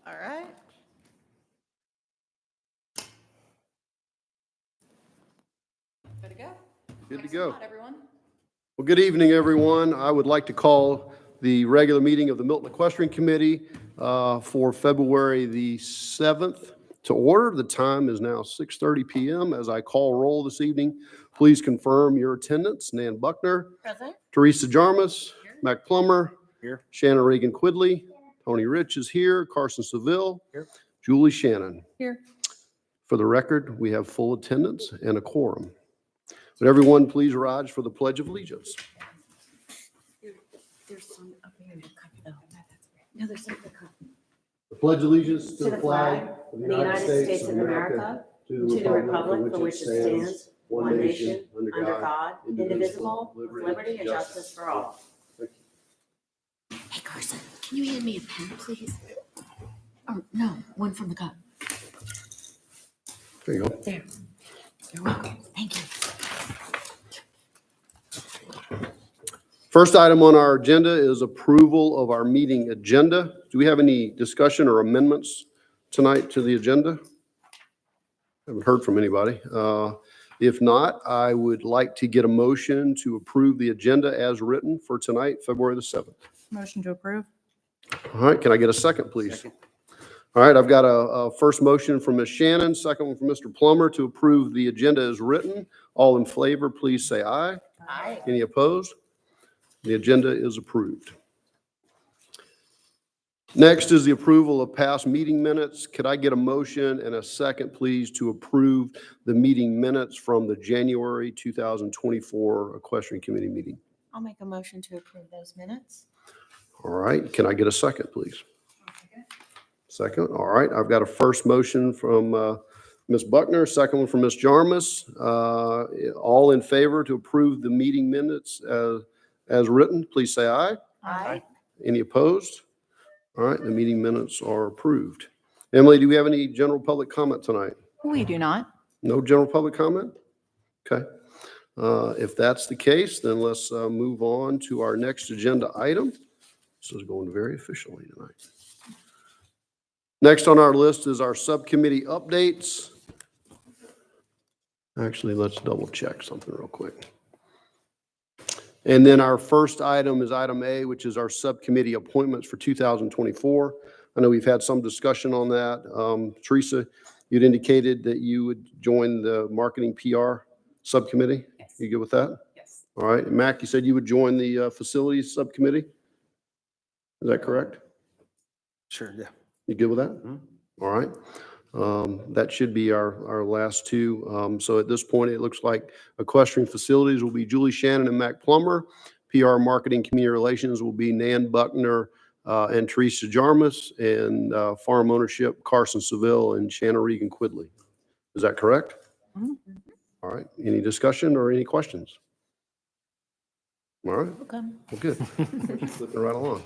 All right. Good to go. Good to Thanks go. a lot, everyone. Well, good evening, everyone. I would like to call the regular meeting of the Milton Equestrian Committee for February the 7th to order. The time is now 6:30 p.m. As I call roll this evening, please confirm your attendance. Nan Buckner, Present. Teresa Jarmus, Here. Mac Plummer, Here. Shannon Reagan Quidley, Tony Rich is here, Carson Seville, Here. Julie Shannon. Here. For the record, we have full attendance and a quorum. Would everyone please rise for the Pledge of Allegiance? There's some up here in the cup, though. No, there's some in the cup. I pledge allegiance To the flag of the United States of America, to the republic for which it stands, one nation, under God, indivisible, with liberty and justice for all. Hey, Carson, can you hand me a pen, please? Oh, no, one from the cup. There you go. There. You're welcome. Thank you. First item on our agenda is approval of our meeting agenda. Do we have any discussion or amendments tonight to the agenda? Haven't heard from anybody. If not, I would like to get a motion to approve the agenda as written for tonight, February the 7th. Motion to approve. All right, can I get a second, please? All right, I've got a first motion from Ms. Shannon, second one from Mr. Plummer to approve the agenda as written. All in favor, please say aye. Aye. Any opposed? The agenda is approved. Next is the approval of past meeting minutes. Could I get a motion and a second, please, to approve the meeting minutes from the January 2024 Equestrian Committee meeting? I'll make a motion to approve those minutes. All right, can I get a second, please? Second, all right. I've got a first motion from Ms. Buckner, second one from Ms. Jarmus. All in favor to approve the meeting minutes as written, please say aye. Aye. Any opposed? All right, the meeting minutes are approved. Emily, do we have any general public comment tonight? We do not. No general public comment? Okay. If that's the case, then let's move on to our next agenda item. This is going very efficiently tonight. Next on our list is our subcommittee updates. Actually, let's double check something real quick. And then our first item is item A, which is our subcommittee appointments for 2024. I know we've had some discussion on that. Teresa, you'd indicated that you would join the marketing PR subcommittee. Yes. You good with that? Yes. All right. And Mac, you said you would join the facilities subcommittee? Is that correct? Sure, yeah. You good with that? Mhm. All right. That should be our last two. So at this point, it looks like equestrian facilities will be Julie Shannon and Mac Plummer. PR marketing community relations will be Nan Buckner and Teresa Jarmus, and farm ownership Carson Seville and Shannon Reagan Quidley. Is that correct? Mhm. All right. Any discussion or any questions? All right. Okay. Well, good. Flipping right along.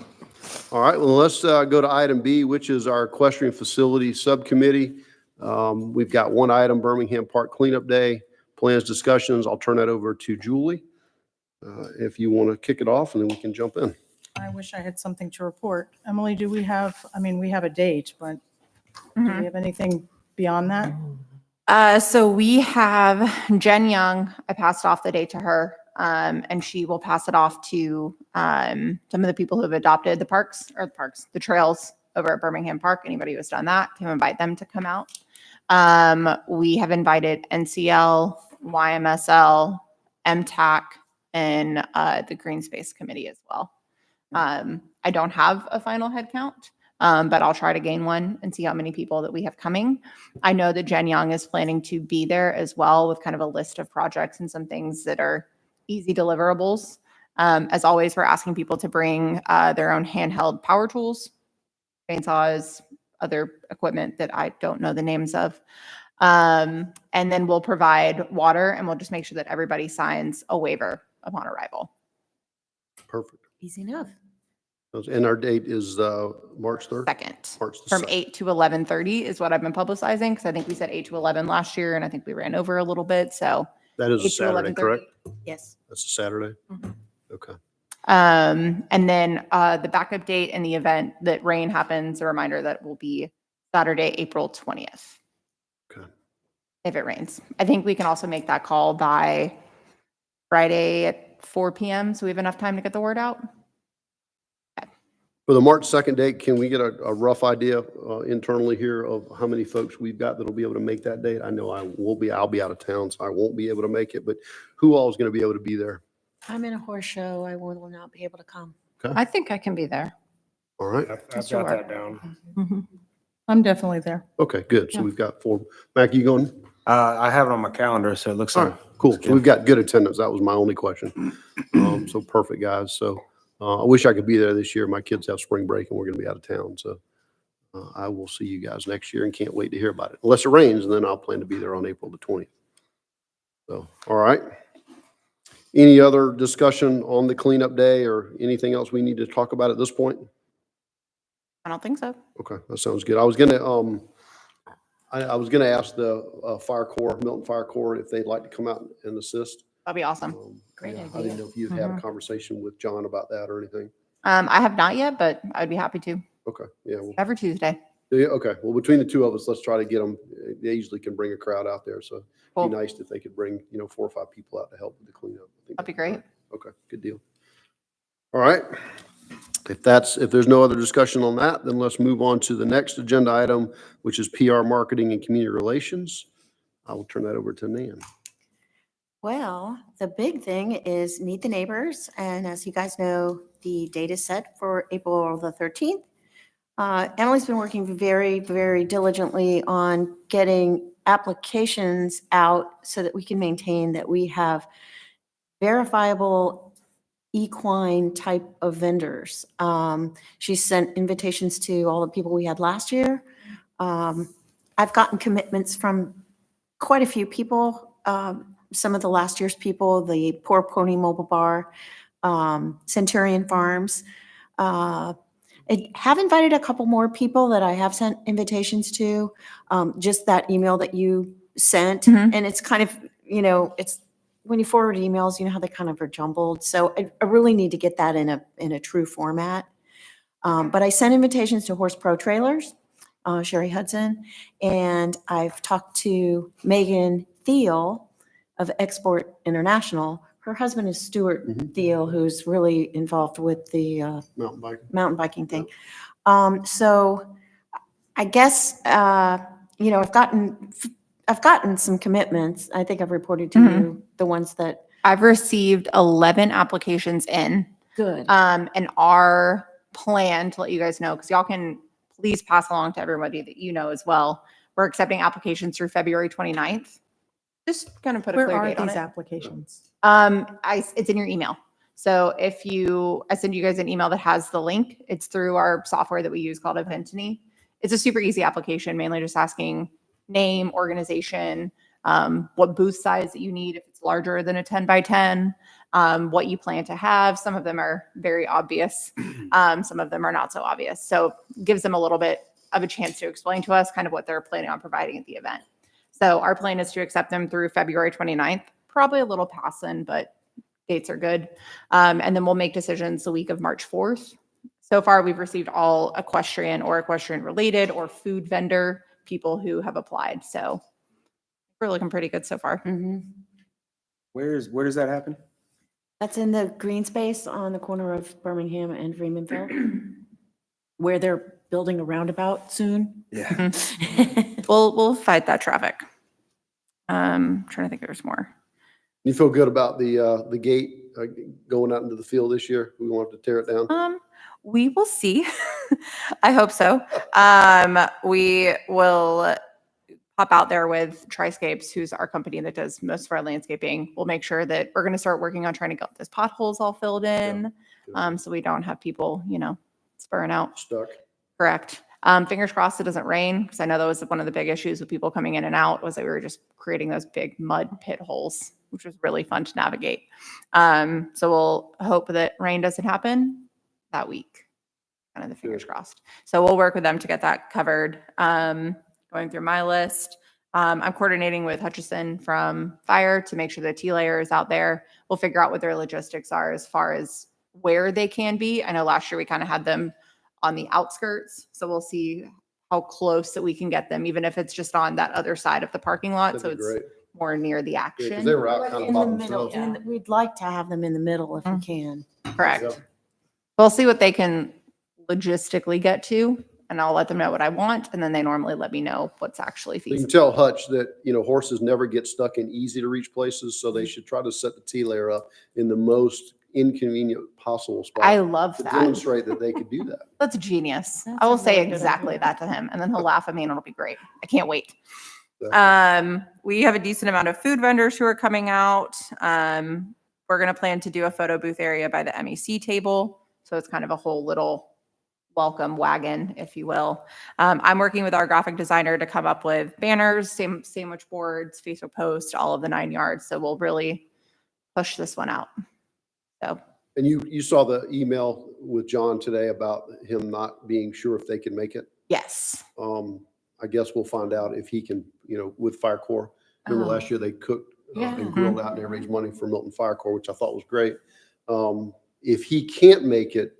All right, well, let's go to item B, which is our equestrian facility subcommittee. We've got one item, Birmingham Park Cleanup Day, plans, discussions. I'll turn that over to Julie if you want to kick it off, and then we can jump in. I wish I had something to report. Emily, do we have, we have a date, but do we have anything beyond that? So we have Jen Young. I passed off the date to her, and she will pass it off to some of the people who have adopted the trails over at Birmingham Park. Anybody who has done that, can invite them to come out. We have invited NCL, YMSL, MTAC, and the Green Space Committee as well. I don't have a final head count. But I'll try to gain one and see how many people that we have coming. I know that Jen Young is planning to be there as well with kind of a list of projects and some things that are easy deliverables. As always, we're asking people to bring their own handheld power tools, chainsaws, other equipment that I don't know the names of. And then we'll provide water, and we'll just make sure that everybody signs a waiver upon arrival. Perfect. Easy enough. And our date is March 3rd? Second, March the from 2nd. 8 to 11:30 is what I've been publicizing, because I think we said 8 to 11 last year, and I think we ran over a little bit. So That is a 8 to Saturday, 11:30. correct? Yes. That's a Saturday? Mhm. Okay. And then the backup date in the event that rain happens, a reminder that it will be Saturday, April 20th. Okay. If it rains. I think we can also make that call by Friday at 4 p.m. So we have enough time to get the word out. For the March 2nd date, can we get a rough idea internally here of how many folks we've got that'll be able to make that date? I know I'll be out of town, so I won't be able to make it, but who all is going to be able to be there? I'm in a horse show. I will not be able to come. I think I can be there. All right. I've got that down. Mhm. I'm definitely there. Okay, good. So Yeah. we've got 4. Mac, you going? I have it on my calendar, so it looks All like. right, cool. So we've got good attendance. That was my only question. So perfect, guys. So I wish I could be there this year. My kids have spring break and we're going to be out of town. So I will see you guys next year and can't wait to hear about it. Unless it rains, and then I'll plan to be there on April the 20th. So, all right. Any other discussion on the cleanup day or anything else we need to talk about at this point? I don't think so. Okay, that sounds good. I was gonna ask the Fire Corps, Milton Fire Corps, if they'd like to come out and assist. That'd be awesome. Great Yeah, I idea. didn't know if you'd had a conversation with John about that or anything. I have not yet, but I'd be happy to. Okay, yeah, well, Every Tuesday. yeah, okay. Well, between the two of us, let's try to get them. They usually can bring a crowd out there, so it'd Cool. be nice if they could bring, 4 or 5 people out to help with the cleanup. I think That'd be great. Okay, good deal. All right. If there's no other discussion on that, then let's move on to the next agenda item, which is PR marketing and community relations. I will turn that over to Nan. Well, the big thing is Meet the Neighbors. And as you guys know, the date is set for April the 13th. Emily's been working very, very diligently on getting applications out so that we can maintain that we have verifiable equine type of vendors. She sent invitations to all the people we had last year. I've gotten commitments from quite a few people. Some of the last year's people, the Poor Pony Mobile Bar, Centurion Farms. I have invited a couple more people that I have sent invitations to, just that email that you sent. Mhm. And it's kind of, it's when you forward emails, you know how they kind of are jumbled. So I really need to get that in a true format. But I sent invitations to Horse Pro Trailers, Sherry Hudson, and I've talked to Megan Thiel of Export International. Her husband is Stuart Thiel, who's really involved with the mountain biking thing. So I guess, I've gotten some commitments. I think I've reported to you the ones that. I've received 11 applications in. Good. And our plan, to let you guys know, because y'all can please pass along to everybody that you know as well. We're accepting applications through February 29th. Just kind of put a Where clear are date on these it. applications? It's in your email. So I send you guys an email that has the link. It's through our software that we use called Eventany. It's a super easy application, mainly just asking name, organization, what booth size that you need, if it's larger than a 10 by 10, what you plan to have. Some of them are very obvious. Some of them are not so obvious. So it gives them a little bit of a chance to explain to us kind of what they're planning on providing at the event. So our plan is to accept them through February 29th, probably a little past then, but dates are good. And then we'll make decisions the week of March 4th. So far, we've received all equestrian or equestrian related or food vendor people who have applied. So we're looking pretty good so far. Mhm. Where does that happen? That's in the green space on the corner of Birmingham and Freemanville, where they're building a roundabout soon. Yeah. We'll fight that traffic. Trying to think if there's more. You feel good about the gate going out into the field this year? We won't have to tear it down? We will see. I hope so. We will pop out there with Triscapes, who's our company that does most of our landscaping. We'll make sure that we're going to start working on trying to get those potholes all filled in, so we don't have people, spurring out. Stuck. Correct. Fingers crossed it doesn't rain, because I know that was one of the big issues with people coming in and out, was that we were just creating those big mud pit holes, which was really fun to navigate. So we'll hope that rain doesn't happen that week. Kind of the fingers crossed. So we'll work with them to get that covered. Going through my list, I'm coordinating with Hutchison from Fire to make sure the T layer is out there. We'll figure out what their logistics are as far as where they can be. I know last year we kind of had them on the outskirts, so we'll see how close that we can get them, even if it's just on that other side of the parking lot. That'd So be it's great. more near the Yeah, because action. they were out kind of In by the middle, themselves. we'd like to have them in the middle if we can. Correct. Yep. We'll see what they can logistically get to, and I'll let them know what I want, and then they normally let me know what's actually You can feasible. tell Hutch that, horses never get stuck in easy to reach places, so they should try to set the T layer up in the most inconvenient possible spot. I love to that. demonstrate that they could do that. That's genius. That's I a will say really good exactly idea. that to him, and then he'll laugh at me, and it'll be great. I can't wait. We have a decent amount of food vendors who are coming out. We're going to plan to do a photo booth area by the MEC table. So it's kind of a whole little welcome wagon, if you will. I'm working with our graphic designer to come up with banners, sandwich boards, Facebook posts, all of the 9 yards. So we'll really push this one out. So And you saw the email with John today about him not being sure if they can make it. yes. I guess we'll find out if he can, with Fire Corps. Remember Oh. last year they cooked Yeah. and grilled out and they raised money for Milton Fire Corps, which I thought was great. If he can't make it,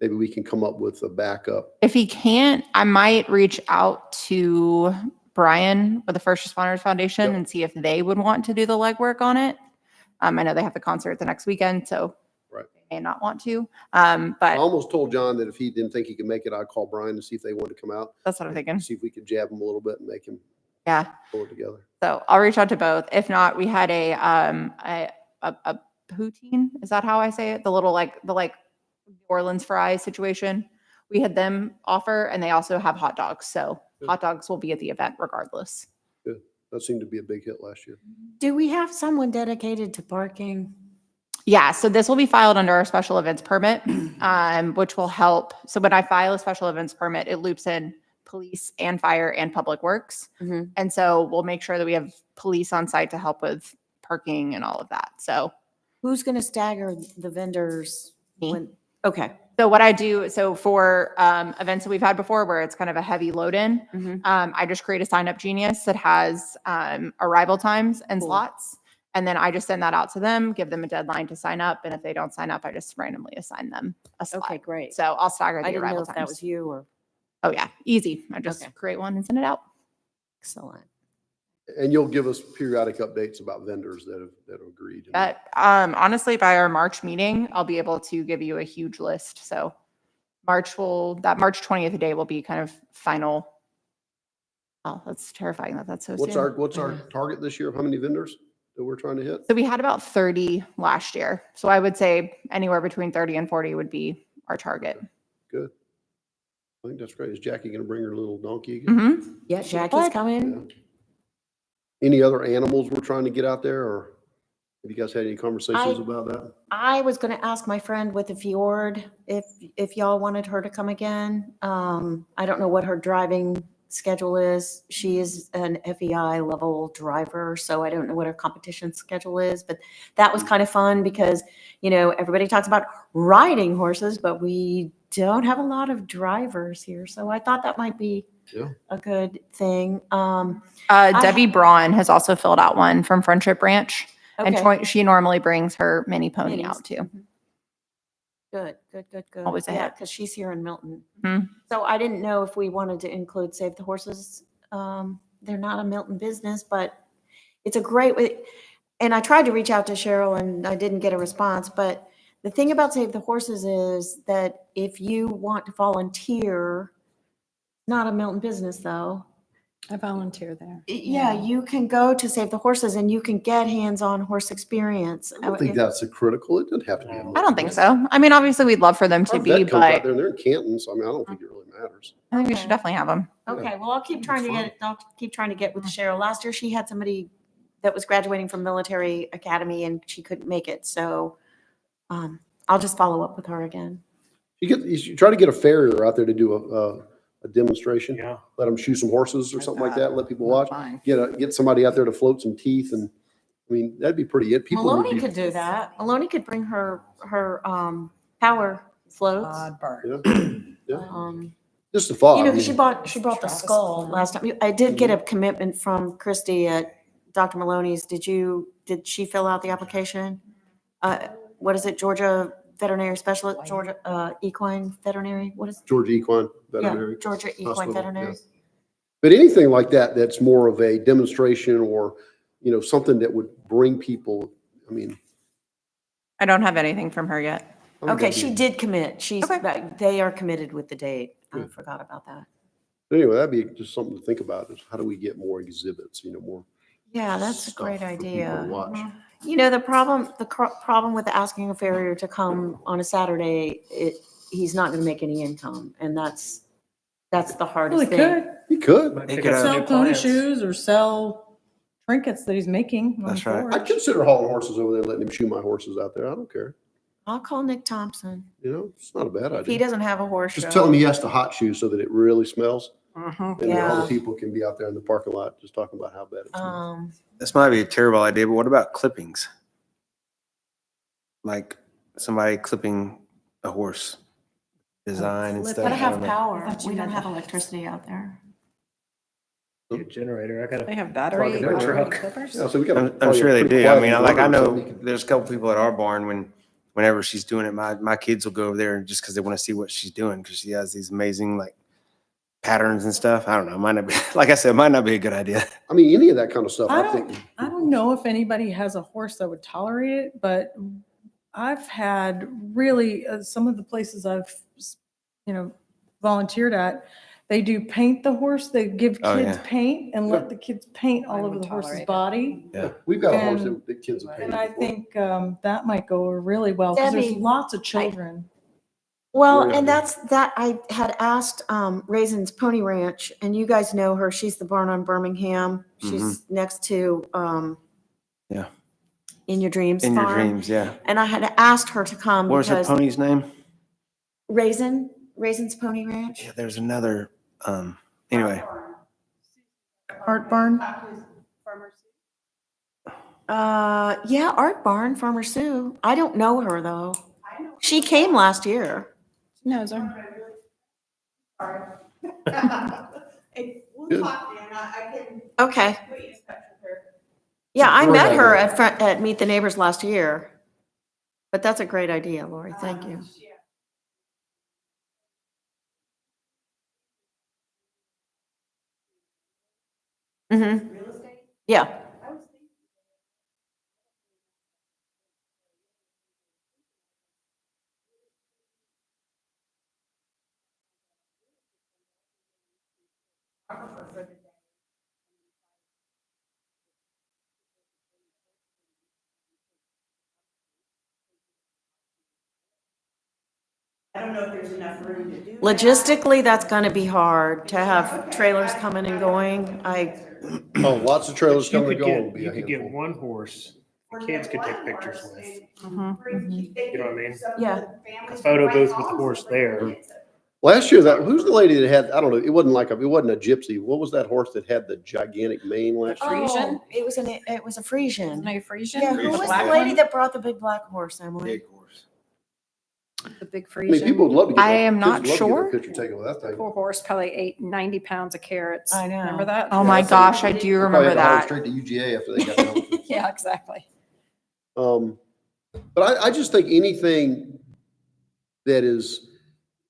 maybe we can come up with a backup. If he can't, I might reach out to Brian with the First Responders Foundation Yep. and see if they would want to do the legwork on it. I know they have the concert the next weekend, so Right. they may not want to. I But almost told John that if he didn't think he could make it, I'd call Brian to see if they wanted to come out, that's what I'm thinking. see if we could jab him a little bit and make him Yeah. pull it together. So I'll reach out to both. If not, we had a poutine. Is that how I say it? The little the New Orleans fries situation. We had them offer, and they also have hot dogs. So Good. hot dogs will be at the event regardless. That seemed to be a big hit last year. Do we have someone dedicated to parking? Yeah, so this will be filed under our special events permit, which will help. So when I file a special events permit, it loops in police and fire and public works. Mhm. And so we'll make sure that we have police on site to help with parking and all of that. So Who's going to stagger the vendors? Me. Okay. So what I do, so for events that we've had before where it's kind of a heavy load in, Mhm. I just create a sign up genius that has arrival times and Cool. slots. And then I just send that out to them, give them a deadline to sign up. And if they don't sign up, I just randomly assign them a slot. Okay, great. So I'll stagger the I didn't know arrival if that times. was you or, Oh yeah, easy. I just Okay. create one and send it out. excellent. And you'll give us periodic updates about vendors that have agreed. But honestly, by our March meeting, I'll be able to give you a huge list. So that March 20th day will be kind of final. Oh, that's terrifying that's so What's soon. our target this year of how many vendors that we're trying to hit? So we had about 30 last year. So I would say anywhere between 30 and 40 would be our target. Good. I think that's great. Is Jackie going to bring her little donkey again? Mhm. Yeah, Jackie's coming. Any other animals we're trying to get out there, or have you guys had any conversations about that? I was going to ask my friend with the fjord if y'all wanted her to come again. I don't know what her driving schedule is. She is an FEI level driver, so I don't know what her competition schedule is, but that was kind of fun because, everybody talks about riding horses, but we don't have a lot of drivers here. So I thought that might be Yeah. a good thing. Debbie Braun has also filled out one from Friendship Ranch. And Okay. she normally brings her mini pony Minis. out too. Good. Always a Yeah, hit. because she's here in Milton. Mhm. So I didn't know if we wanted to include Save the Horses. They're not a Milton business, but it's a great way. And I tried to reach out to Cheryl and I didn't get a response. But the thing about Save the Horses is that if you want to volunteer, not a Milton business though. I volunteer there. Yeah, you can go to Save the Horses and you can get hands-on horse experience. I don't think that's a critical. It doesn't have to be. I don't think so. I mean, obviously we'd love for them to Our be, vet comes out but there, they're in Canton, so I don't think it really matters. I think we Okay. should definitely have them. Okay, well, I'll keep trying to fine. get, I'll keep trying to get with Cheryl. Last year, she had somebody that was graduating from military academy and she couldn't make it. So I'll just follow up with her again. You should try to get a farrier out there to do a demonstration. Yeah. Let them shoot some horses or something like that, let people watch. Fine. Get somebody out there to float some teeth and, that'd be pretty it. People would Maloney be. could do that. Maloney could bring her power floats. Odd Bart. Yeah, Um, just a thought. I 'cause mean, she brought the Travis skull Fun. last time. I did get a commitment from Christy at Dr. Maloney's. Did she fill out the application? What is it, Georgia veterinary specialist, Georgia, equine veterinary, what is? Georgia Equine Yeah, Veterinary. Georgia Equine Hospital, Veterinary. yes. But anything like that, that's more of a demonstration or, something that would bring people, I mean. I don't have anything from her yet. I think Okay, that'd she be- did commit. They are committed with the date. I Good. forgot about that. Anyway, that'd be just something to think about is how do we get more exhibits, more. Yeah, that's a stuff great for people to idea. watch. The problem with asking a farrier to come on a Saturday, he's not gonna make any income, and that's the Well, hardest he thing. could You could. He Pick could up some sell new pony clients. shoes or sell trinkets that he's making on That's right. forage. I'd consider hauling horses over there, letting him shoe my horses out there. I don't care. I'll call Nick Thompson. It's not a bad If he idea. doesn't have a horse show. Just tell him he has to hot shoe so that it really smells. Mhm. And then all Yeah. the people can be out there in the parking lot just talking about how bad it smells. This might be a terrible idea, but what about clippings? Like somebody clipping a horse, design and Flip stuff. Gotta I have don't know. power. I thought you We don't meant have that. electricity out there. Get a generator. I gotta. They have Plug battery in their truck. clippers? Yeah, so we got. I'm sure they do. I mean, I know there's a couple people at our barn whenever she's doing it, my kids will go over there just because they want to see what she's doing because she has these amazing like patterns and stuff. I don't know. Might not be, like I said, might not be a good idea. I mean, any of that kind of stuff, I I think. I don't know if anybody has a horse that would tolerate it, but I've had really, some of the places I've, volunteered at, they do paint the horse. They give Oh, kids yeah. paint and let the kids paint all I over would the horse's tolerate it. body. Yeah, we've got a horse And- that kids have painted. And I before. think that might go really well because there's Debbie, lots of children. Well, Great and idea. that I had asked Raisin's Pony Ranch, and you guys know her. She's the barn on Birmingham. She's next to Yeah. In Your Dreams In your farm. dreams, yeah. And I had asked her to come What was her because pony's name? Raisin's Pony Ranch. Yeah, there's another. Anyway, Art Barn. Yeah, Art Barn, Farmer Sue. I don't know her though. She came last year. She knows her. Good. Okay. Yeah, I Great met her idea. at Meet the Neighbors last year. But that's a great idea, Lori. Thank you. Mm-hmm. Yeah. I don't know if there's enough room to do that. Logistically, that's gonna be hard to have trailers coming and going. Oh, lots of trailers You coming could and going. Will get, be a you could get handful. one horse the kids could take pictures with. You know what I mean? Yeah. A photo booth with the horse there. Last year, who's the lady that had, I don't know, it wasn't a gypsy. What was that horse that had the gigantic mane last year? Frisian? Oh, it was a Frisian. No Frisian? Yeah, who The was black the lady one? that brought the big black horse, Emily? big horse. The big I mean, people Frisian. would love to get. I am kids not would love to get sure. a picture taken with that thing. Poor horse probably ate 90 pounds of carrots. I know. Remember that? Oh my that's gosh, I do They probably remember had to haul it that. straight to UGA after they got done with it. Yeah, exactly. But I just think anything that is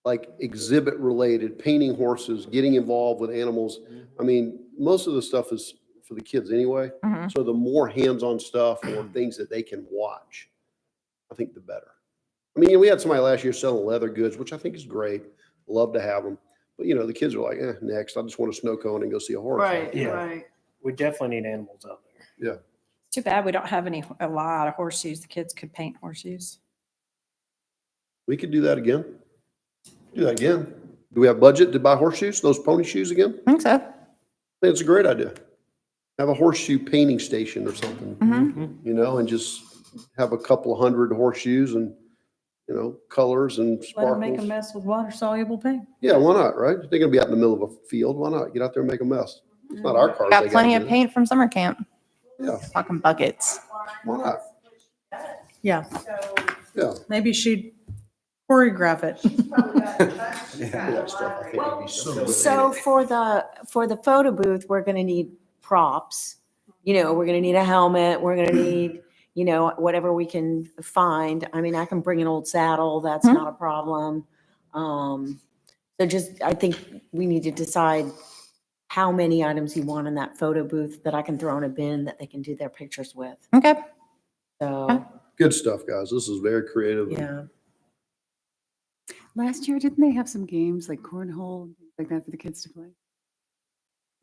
like exhibit related, painting horses, getting involved with animals. I mean, most of the stuff is for the kids anyway. Mhm. So the more hands-on stuff or things that they can watch, I think the better. I mean, we had somebody last year selling leather goods, which I think is great. Love to have them. But the kids are like, next, I just want a snow cone and go see a horse. Right, Yeah. right. We definitely need animals out there. Too bad we don't have a lot of horseshoes. The kids could paint horseshoes. We could do that again. Do that again. Do we have budget to buy horseshoes, those pony shoes again? I think so. I think it's a great idea. Have a horseshoe painting station or something, Mhm. and just have a couple of hundred horseshoes and, colors and Let them make a sparkles. mess with water soluble paint. Yeah, why not, right? They're gonna be out in the middle of a field. Why not? Get out there and make a mess. It's not our cars. Got they plenty gotta of get. paint from summer camp. Yeah, Talking buckets. why not? Yeah, Yeah. maybe she'd choreograph it. That stuff I think would be so good. So for the photo booth, we're gonna need props. We're gonna need a helmet. We're gonna need, you know, whatever we can find. I mean, I can bring an old saddle. That's not a problem. So just, I think we need to decide how many items you want in that photo booth that I can throw in a bin that they can do their pictures with. Okay. So, Good stuff, guys. This is very creative. yeah. Last year, didn't they have some games like cornhole, things like that for the kids to play?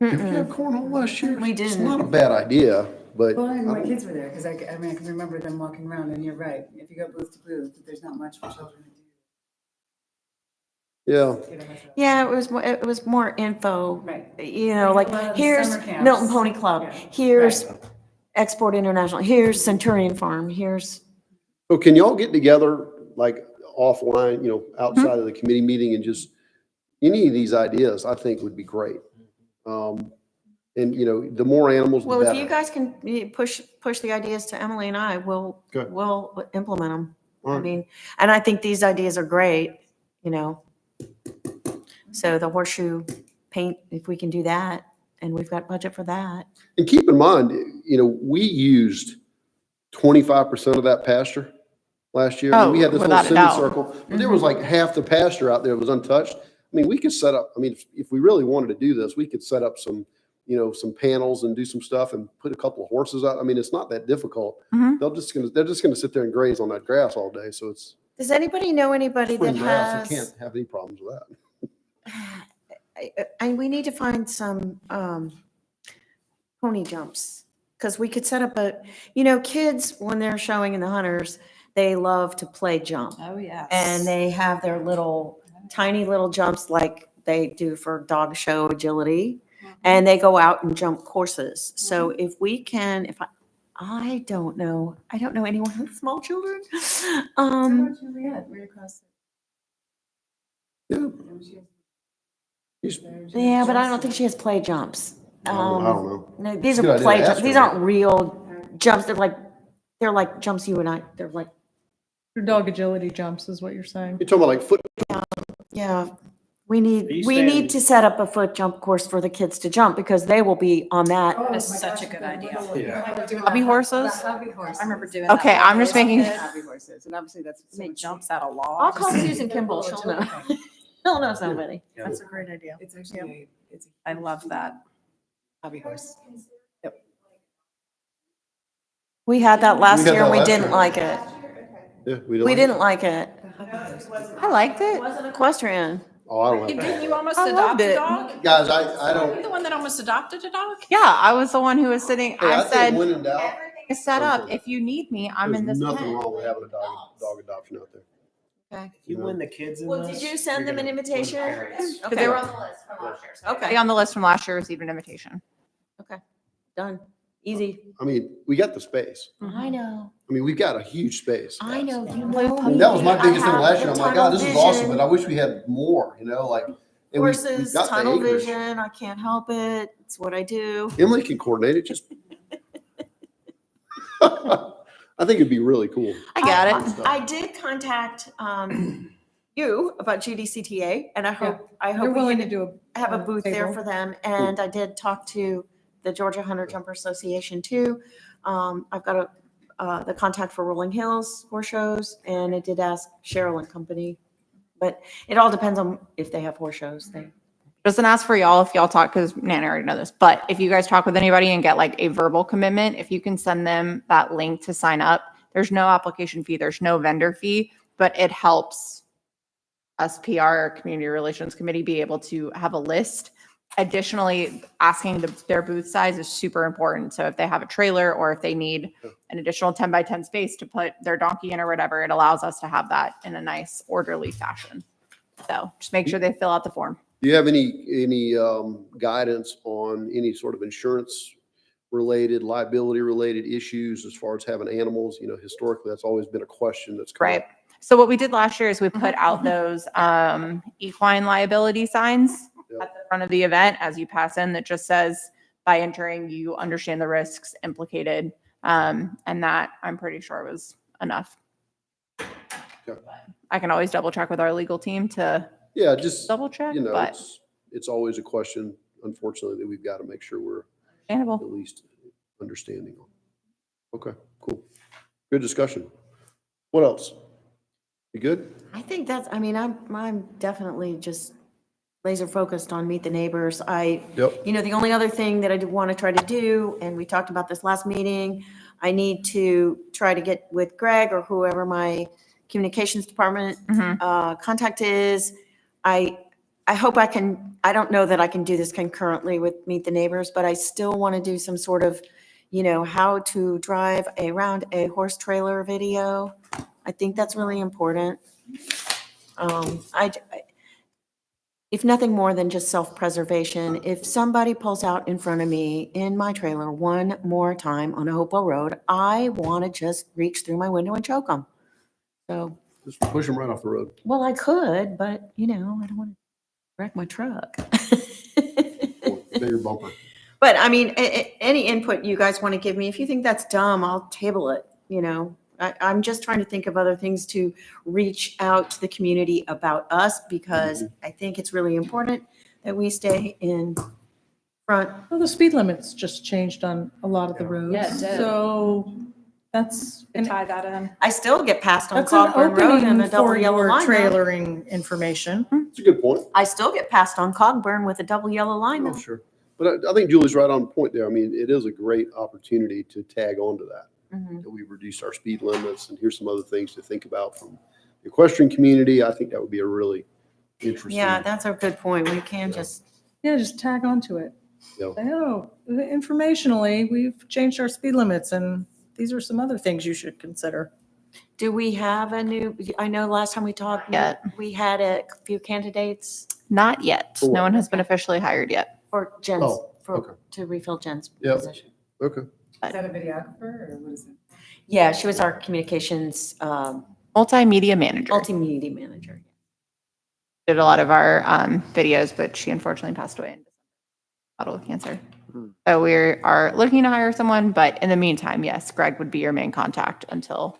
Did we have cornhole last year? We It's didn't. not a bad idea, but Well, and my I don't- kids were there because I mean, I can remember them walking around, and you're right. If you go booth to booth, there's not much for children to do. yeah. Yeah, it was more info. Right. You know, Like like, a lot of the here's summer camps. Milton Pony Club, Yeah. here's Export International, here's Centurion Farm, here's, So can y'all get together like offline, you know, outside of the committee meeting and just, any of these ideas, I think would be great. And you know, the more animals, the well, if you better. guys can push the ideas to Emily and I, we'll implement them. All I right. mean, and I think these ideas are great, you know. So the horseshoe paint, if we can do that, and we've got budget for that. And keep in mind, you know, we used 25% of that pasture last year. I mean, we had this little without a doubt. semicircle, but there was like half the pasture out there was untouched. I mean, we could set up, I mean, if we really wanted to do this, we could set up some, you know, some panels and do some stuff and put a couple of horses out. I mean, it's not that difficult. Mhm. They're just gonna sit there and graze on that grass all day. So it's Does anybody know anybody that spring grass. You has? can't have any problems with that. And we need to find some pony jumps, because we could set up you know, kids, when they're showing in the hunters, they love to play jump. Oh, yes. And they have their little, tiny little jumps like they do for dog show agility. And they go out and jump courses. So if we can, I don't know anyone with small children. Juliet, right across. Yeah. Yeah, but I don't think she has play jumps. I don't know. No, these Good are idea play to ask jumps. These her. aren't real jumps. They're like jumps you and I, they're like, Dog agility jumps is what you're saying. You're talking about like foot. yeah. We These need stand- to set up a foot jump course for the kids to jump, because they will be on that. That's such a good idea. Hobby horses? Hobby horses. I remember doing that. Okay, when I'm I just was a making- kid. Hobby horses, and obviously that's. so Make much- jumps out of I'll logs. call Susan Kimball. She'll know. She'll know somebody. That's a great idea. It's actually, it's a I love that. hobby horse. We had that last We had year and that we last didn't year. like it. Yeah, We didn't like it. I liked It it. wasn't equestrian. Oh, I don't Didn't have. you almost I loved adopt a it. dog? Guys, I You don't. the one that almost adopted a dog? Yeah, I was the one who was sitting. Hey, I think said, when in doubt, everything is set up. If you need me, I'm in there's this nothing tent. wrong with having a dog adoption out there. Okay. You win the kids in Well, this. did you send them an you're gonna win the invitation? parents. Because they were on the list from last year. So Okay. everybody on the list from last year received an invitation. Done. Easy. I mean, we got the space. I know. I mean, we've got a huge space. I know. You Blue know I mean, me. that was my I biggest thing have last year. the I'm like, God, this is tunnel awesome, vision. but I wish we had more, you know, like. and we've Horses, got the tunnel acreage. vision. I can't help it. It's what I do. Emily can coordinate it, just. I think it'd be really cool. I got it. I did contact you about GDCTA, and I hope They're we willing to can do have a booth there table. for them. And I did talk to the Georgia Hunter Jumper Association too. I've got the contact for Rolling Hills horse shows, and I did ask Cheryl and Company, but it all depends on if they have horse shows. Doesn't ask for y'all if y'all talk, because Nana already know this, but if you guys talk with anybody and get like a verbal commitment, if you can send them that link to sign up, there's no application fee, there's no vendor fee, but it helps us PR, Community Relations Committee, be able to have a list. Additionally, asking their booth size is super important. So if they have a trailer or if they need an additional 10 by 10 space to put their donkey in or whatever, it allows us to have that in a nice orderly fashion. So just make sure they fill out the form. Do you have any guidance on any sort of insurance related, liability related issues as far as having animals? You know, historically, that's always been a question that's come Right. up. So what we did last year is we put out those equine liability signs Yep. at the front of the event as you pass in, that just says, by entering, you understand the risks implicated. And that, I'm pretty sure, was enough. Okay. I can always double check with our legal team to Yeah, just, double check, you know, but it's always a question, unfortunately, that we've got to make sure we're understandable. at least understanding on. Okay, cool. Good discussion. What else? You good? I think that's, I mean, I'm definitely just laser focused on Meet the Neighbors. Yep. The only other thing that I do want to try to do, and we talked about this last meeting, I need to try to get with Greg or whoever my communications department contact is. I hope I can, I don't know that I can do this concurrently with Meet the Neighbors, but I still want to do some sort of, how to drive around a horse trailer video. I think that's really important. If nothing more than just self-preservation, if somebody pulls out in front of me in my trailer one more time on a Hopewell Road, I want to just reach through my window and choke them. So, Just push them right off the road. well, I could, but I don't want to wreck my truck. Bigger bumper. But I mean, any input you guys want to give me, if you think that's dumb, I'll table it, I'm just trying to think of other things to reach out to the community about us, because I think it's really important that we stay in front. Well, the speed limits just changed on a lot of the roads. Yeah, it did. So that's, Can tie that in. I still get passed on that's an Cogburn Road and opening a double for yellow your line. Now. trailering information. It's a good point. I still get passed on Cogburn with a double yellow line. Oh, Now. sure. But I think Julie's right on point there. I mean, it is a great opportunity to tag onto that. That we've reduced our speed limits, and here's some other things to think about from the equestrian community. I think that would be a really interesting. Yeah, that's a good point. We can just. Yeah, just tag onto it. Yeah. Say, oh, informationally, we've changed our speed limits, and these are some other things you should consider. Do we have a new, I know last time we talked, Yet. we had a few candidates Not yet. For what? No one has been officially hired yet. for Jen's, Oh, okay. to refill Jen's Yep. position. Okay. Is that a videographer or what is it? Yeah, she was our communications Multimedia manager. multimedia manager. Did a lot of our videos, but she unfortunately passed away in bottle of cancer. So we are looking to hire someone, but in the meantime, yes, Greg would be your main contact until.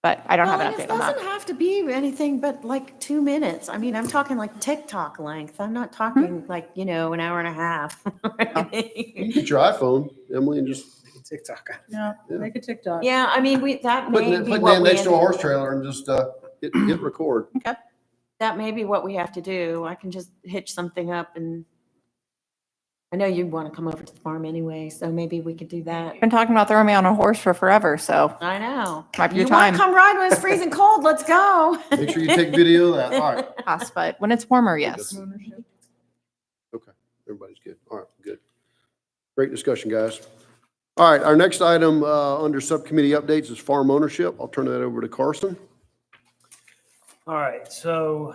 But I don't have an Well, and update on it that. doesn't have to be anything but like 2 minutes. I mean, I'm talking like TikTok length. I'm not talking like, an hour and a half. You can get your iPhone, Emily, and just TikTok. Yeah, Yeah. make a TikTok. Yeah, I mean, that may be put what that we next to a end- horse trailer and just hit record. that may be what we have to do. I can just hitch something up, and I know you want to come over to the farm anyway, so maybe we could do that. Been talking about throwing me on a horse for forever, so I know. might be You your want time. to come ride when it's freezing cold? Let's go. Make sure you take video of that. All right. Pass, but when it's warmer, yes. Okay. Everybody's good. All right. Good. Great discussion, guys. All right. Our next item under subcommittee updates is farm ownership. I'll turn that over to Carson. All right, so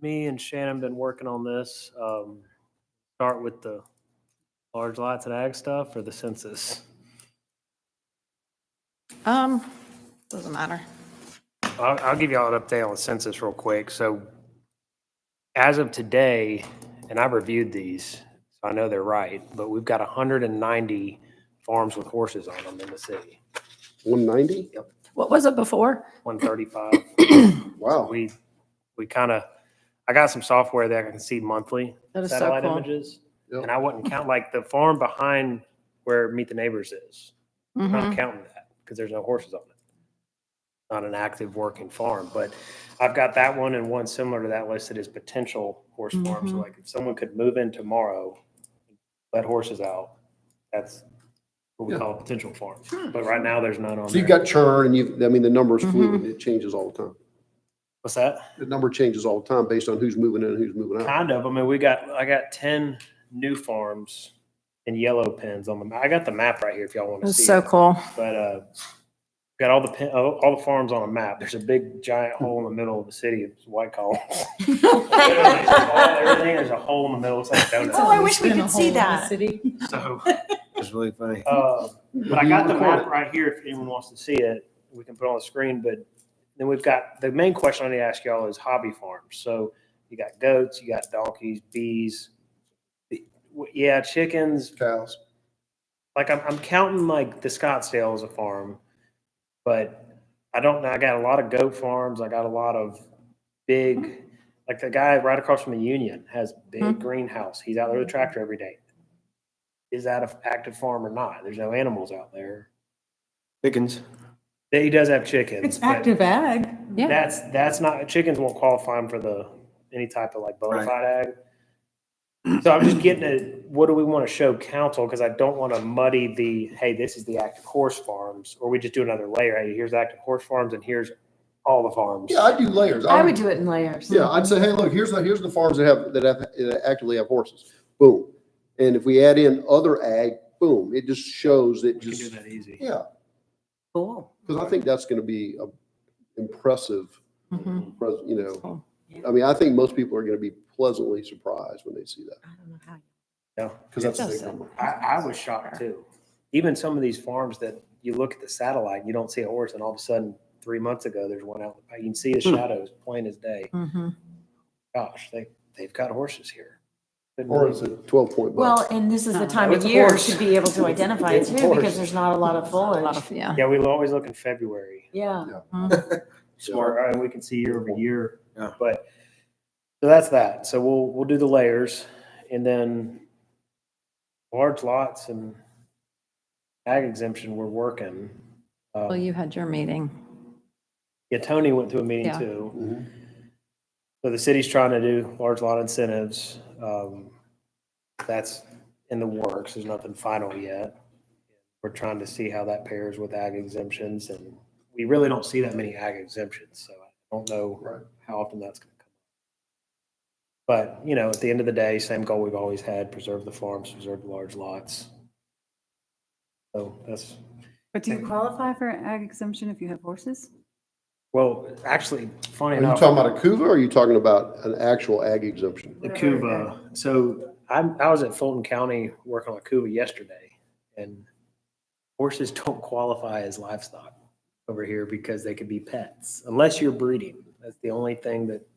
me and Shannon been working on this. Start with the large lots and ag stuff or the census? Doesn't matter. I'll give y'all an update on the census real quick. So as of today, and I reviewed these, so I know they're right, but we've got 190 farms with horses on them in the city. 190? What was it before? 135. Wow. We kind of, I got some software that I can see monthly That is so satellite cool. images. Yep. And I wouldn't count like the farm behind where Meet the Neighbors is. I'm not counting that because there's no horses on it. Not an active working farm, but I've got that one and one similar to that listed as potential horse farms. So like if someone could move in tomorrow, let horses out, that's what we call a potential farm. But right now there's none on So you've there. got churn and the number is fluid. It changes all the time. What's that? The number changes all the time based on who's moving in and who's moving out. Kind of. I mean, I got 10 new farms and yellow pins on them. I got the map right here if y'all want to That's see so it. cool. But got all the farms on a map. There's a big giant hole in the middle of the city. It's white columns. Everything there's a hole in the middle. It's like a donut. Oh, I wish we Been a could hole see in the that. city. So, It's really funny. but I got the map right here. If anyone wants to see it, we can put it on the screen. But then we've got the main question I need to ask y'all is hobby farms. So you got goats, you got donkeys, bees, chickens, Cows. like I'm counting like the Scottsdale as a farm, but I don't know. I got a lot of goat farms. I got a lot of big, like the guy right across from the Union has big greenhouse. He's out there with a tractor every day. Is that an active farm or not? There's no animals out there. Chickens. He does have chickens. It's but active ag. Yeah. That's not, chickens won't qualify him for any type of like bona Right. fide ag. So I'm just getting at, what do we want to show council? Because I don't want to muddy hey, this is the active horse farms, or we just do another layer. Hey, here's active horse farms and here's all the farms. Yeah, I'd do layers. I would do it in layers. Yeah, I'd say, hey, look, here's the farms that actively have horses. Boom. And if we add in other ag, boom, it just shows it We can do just, that easy. yeah. Cool. Because I think that's going to be impressive, Mhm. you know. Cool. I mean, I think most people are going to be pleasantly surprised when they see that. I don't know how. Yeah. Because that's a Yes. big number. I was shocked too. Even some of these farms that you look at the satellite, you don't see a horse, and all of a sudden, 3 months ago, there's one out. You can see the shadows plain as day. Mhm. Gosh, they've got horses here. Couldn't Or believe it's a 12-point Well, buck. and this is the No, time of it's a year horse. to be able to identify it It's a too, horse. because there's not a lot of A lot foliage. of, yeah. Yeah, we always look in February. Yeah. Smart, and we can see year over year. Yeah. But so that's that. So we'll do the layers, and then large lots and ag exemption. We're working. Well, you had your meeting. Yeah, Tony went to a meeting Yeah. too. Mhm. So the city's trying to do large lot incentives. That's in the works. There's nothing final yet. We're trying to see how that pairs with ag exemptions, and we really don't see that many ag exemptions, so I don't know Right. how often that's going to come up. But, you know, at the end of the day, same goal we've always had, preserve the farms, preserve the large lots. So that's, But do you qualify for ag exemption if you have horses? well, actually, funny Are you enough. talking about a CUVA or are you talking about an actual ag exemption? The Cuba. So I was at Fulton County working on a Cuba yesterday, and horses don't qualify as livestock over here because they could be pets unless you're breeding. That's the only thing that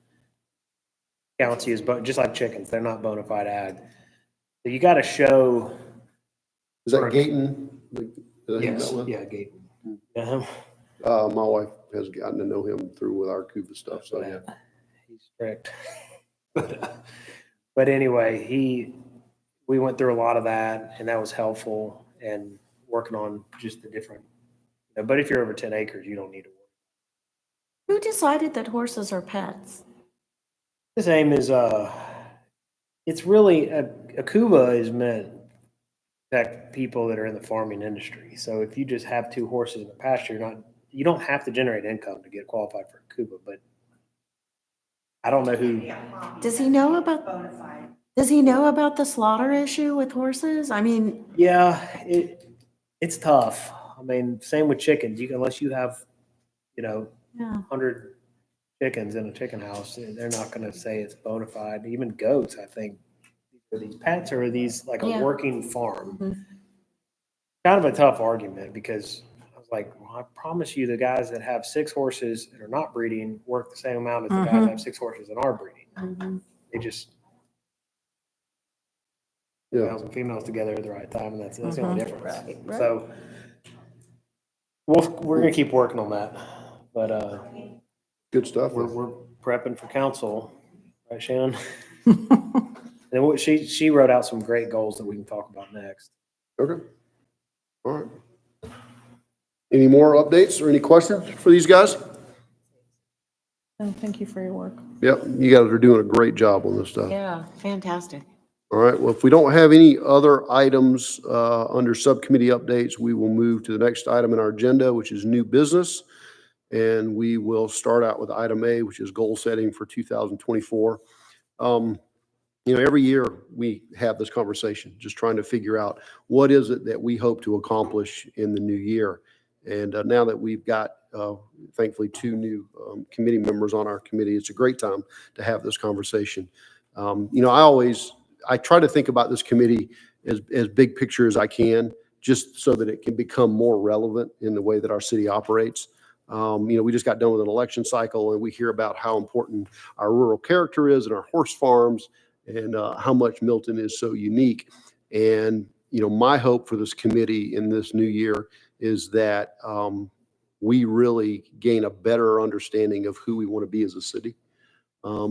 counts you as, just like chickens, they're not bona fide ag. So you got to show. Is that Gayton? Yes, yeah, Gaten. Yeah, My wife has gotten to know him through with our CUVA stuff, so yeah. he's strict. But anyway, we went through a lot of that, and that was helpful, and working on just the different, but if you're over 10 acres, you don't need to worry. Who decided that horses are pets? His aim is, it's really, a Cuba is meant to protect people that are in the farming industry. So if you just have 2 horses in the pasture, you don't have to generate income to get qualified for a Cuba, but I don't know who. Does he know about the slaughter issue with horses? I mean, Yeah, it's tough. I mean, same with chickens. Unless you have, yeah. 100 chickens in a chicken house, they're not going to say it's bona fide. Even goats, I think, are these pets or are these like a Yeah. working farm? Mhm. Kind of a tough argument because I was like, well, I promise you, the guys that have 6 horses and are not breeding work the same amount as the guys that have 6 horses and are breeding. Mhm. They just Yeah. males and females together at the right time, and that's the only difference. Right, right. So we're gonna keep working on that, but Good stuff. we're prepping for council, right, Shannon? And then she wrote out some great goals that we can talk about next. Okay. All right. Any more updates or any questions for these guys? And thank you for your work. Yep, you guys are doing a great job on this stuff. Yeah, fantastic. All right, well, if we don't have any other items under subcommittee updates, we will move to the next item in our agenda, which is new business. And we will start out with item A, which is goal setting for 2024. Every year we have this conversation, just trying to figure out what is it that we hope to accomplish in the new year. And now that we've got, thankfully, 2 new committee members on our committee, it's a great time to have this conversation. I try to think about this committee as big picture as I can, just so that it can become more relevant in the way that our city operates. We just got done with an election cycle, and we hear about how important our rural character is and our horse farms and how much Milton is so unique. And, my hope for this committee in this new year is that we really gain a better understanding of who we want to be as a city.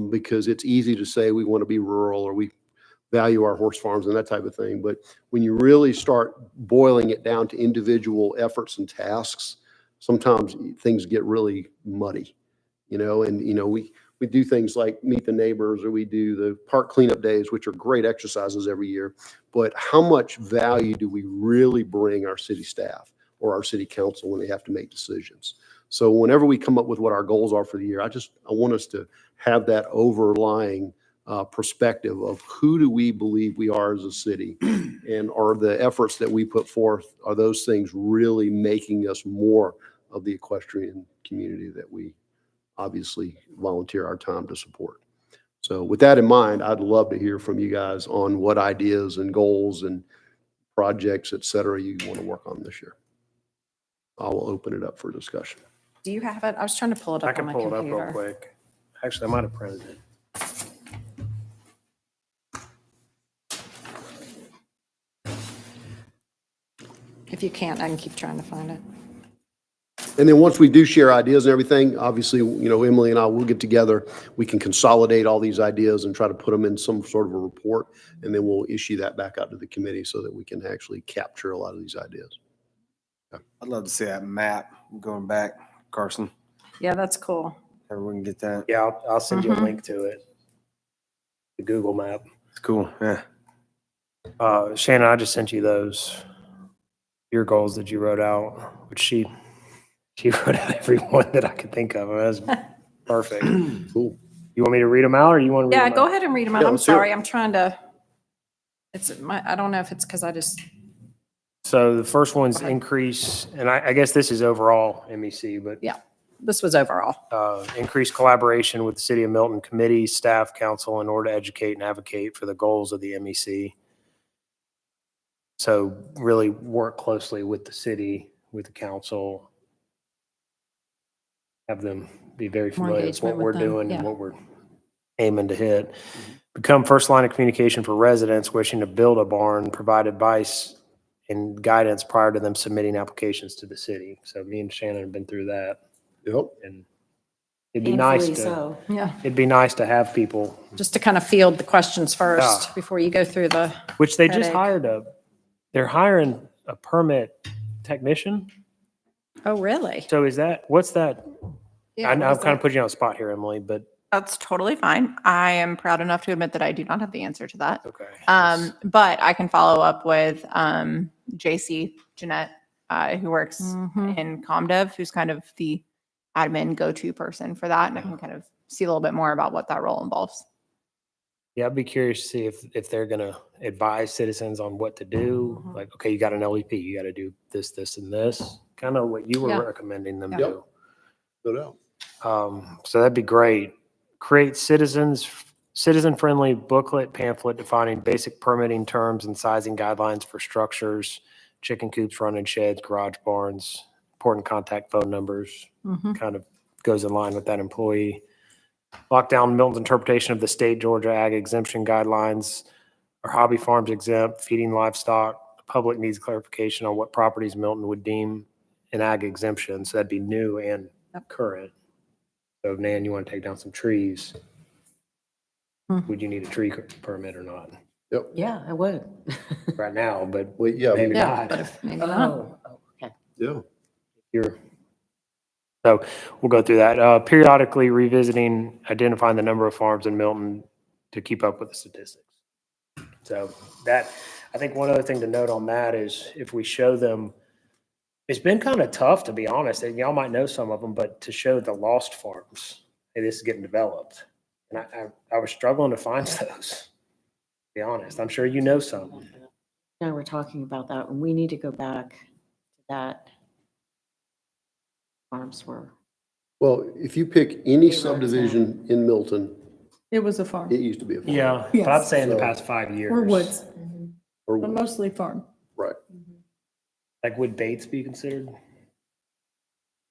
Because it's easy to say we want to be rural or we value our horse farms and that type of thing. But when you really start boiling it down to individual efforts and tasks, sometimes things get really muddy, and, we do things like meet the neighbors, or we do the park cleanup days, which are great exercises every year. But how much value do we really bring our city staff or our city council when they have to make decisions? So whenever we come up with what our goals are for the year, I want us to have that overlying perspective of who do we believe we are as a city, and are the efforts that we put forth, are those things really making us more of the equestrian community that we obviously volunteer our time to support. So with that in mind, I'd love to hear from you guys on what ideas and goals and projects, et cetera, you want to work on this year. I will open it up for discussion. Do you have it? I was trying to pull it I up can on my pull it up real computer. quick. Actually, I might have printed it. If you can't, I can keep trying to find it. And then once we do share ideas and everything, obviously, Emily and I will get together. We can consolidate all these ideas and try to put them in some sort of a report, and then we'll issue that back out to the committee so that we can actually capture a lot of these ideas. I'd love to see that map going back, Carson. Yeah, that's cool. Everyone can get that. Yeah, I'll send you a Mhm. link to it. The Google map. It's cool. Yeah. Shannon, I just sent you your goals that you wrote out, which she wrote out every one that I could think of. That was perfect. Cool. You want me to read them out, or you want to read Yeah, them go out? ahead and read them out. Yeah, I'm let's hear it. sorry. I'm trying to, I don't know if it's because I just, So the first one's Go ahead. increase, and I guess this is overall MEC, but this was overall. increase collaboration with the City of Milton committee, staff, council in order to educate and advocate for the goals of the MEC. So really work closely with the city, with the council, have them be very More familiar with what engagement we're with them, doing yeah. and what we're aiming to hit. Become first line of communication for residents wishing to build a barn, provide advice and guidance prior to them submitting applications to the city. So me and Shannon have been through that, Yep. and it'd be nice Painfully to, so. Yeah. it'd be nice to have people, Just to kind of field the questions first Yeah. before you go through the, which they just Headache. they're hiring a permit technician. oh, really? So what's that? Yeah, I what know I'm is kind of that? putting you on the spot here, Emily, but That's totally fine. I am proud enough to admit that I do not have the answer to that. okay. But I can follow up with JC Jeanette, who works Mhm. in ComDev, who's kind of the admin go-to person for that, and I can kind of see a little bit more about what that role involves. Yeah, I'd be curious to see if they're gonna advise citizens on what to do. Mhm. Like, okay, you got an LEP, you got to do this, this, and this. Kind of what you were Yeah. recommending them Yeah. do. No doubt. So that'd be great. Create citizen-friendly booklet pamphlet defining basic permitting terms and sizing guidelines for structures, chicken coops, run-in sheds, garage barns, important contact phone numbers. Mhm. Kind of goes in line with that employee. Lock down Milton's interpretation of the state Georgia ag exemption guidelines. Are hobby farms exempt, feeding livestock? The public needs clarification on what properties Milton would deem an ag exemption. So that'd be new and current. So Nan, you want to take down some trees? Mhm. Would you need a tree permit or not? Yeah, I would. Right now, but Well, yeah. maybe Yeah, not. but if maybe not. Oh, okay. Yeah. So we'll go through that. Periodically revisiting, identifying the number of farms in Milton to keep up with the statistics. So that, I think one other thing to note on that is if we show them, it's been kind of tough, to be honest, and y'all might know some of them, but to show the lost farms, hey, this is getting developed. And I was struggling to find those, to be honest. I'm sure you know some. Now we're talking about that, and we need to go back to that. Farms were. Well, if you pick any subdivision in Milton, It was a farm. it used to be a farm. Yeah, but I'd Yes. say in the So- past 5 years. Or woods, Or- but mostly farm. Right. Like, would Bates be considered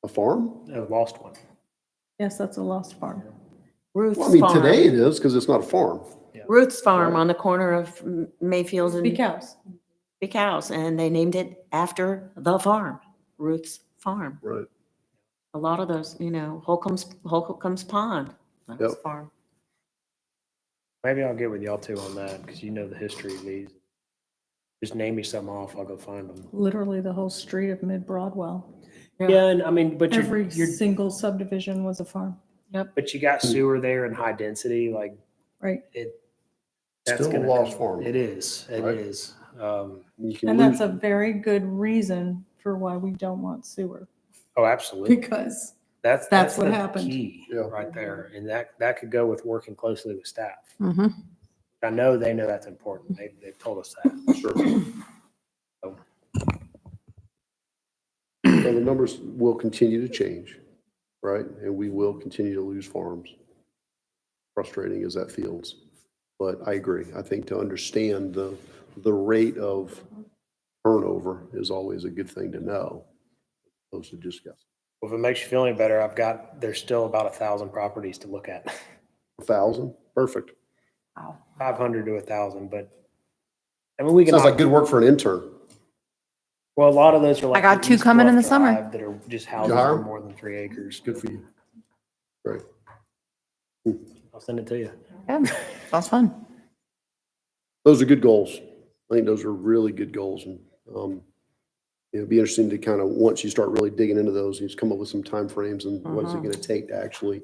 A farm? a lost one? Yes, that's a lost farm. Ruth's Well, I mean, Farm. today it is because it's not a farm. Ruth's Farm Right. on the corner of Mayfield and Big cows. Big House, and they named it after the farm, Ruth's Farm. Right. A lot of those, Holcomb's Pond, that was Yep. farm. Maybe I'll get with y'all too on that, because you know the history of these. Just name me some off, I'll go find them. Literally the whole street of Mid Broadwell. Yeah, and I mean, but Every you're, single subdivision was a farm. but you got sewer there and high density, like Right. that's Still a gonna lost come- farm. It is, it Right. is. You can And that's lose- a very good reason for why we don't want sewer, Oh, absolutely. because That's what the happened. key Yeah. right there. And that could go with working closely with staff. Mm-hmm. I know they know that's important. They've told us that. Sure. So, So the numbers will continue to change, right? And we will continue to lose farms. Frustrating as that feels. But I agree. I think to understand the rate of turnover is always a good thing to know, as opposed to just guess. Well, if it makes you feel any better, there's still about 1,000 properties to look at. 1,000, perfect. 500 to 1,000, but I mean, we can. Sounds like good work for an intern. Well, a lot of those are like. got the 2 East coming in Bluff the summer. Drive that are just houses hire on 'em? more than 3 acres. Good for you. Great. I'll send it to you. Yeah, sounds fun. Those are good goals. I think those are really good goals. And it'd be interesting to kind of, once you start really digging into those, you just come up with some timeframes and what is it going to take to actually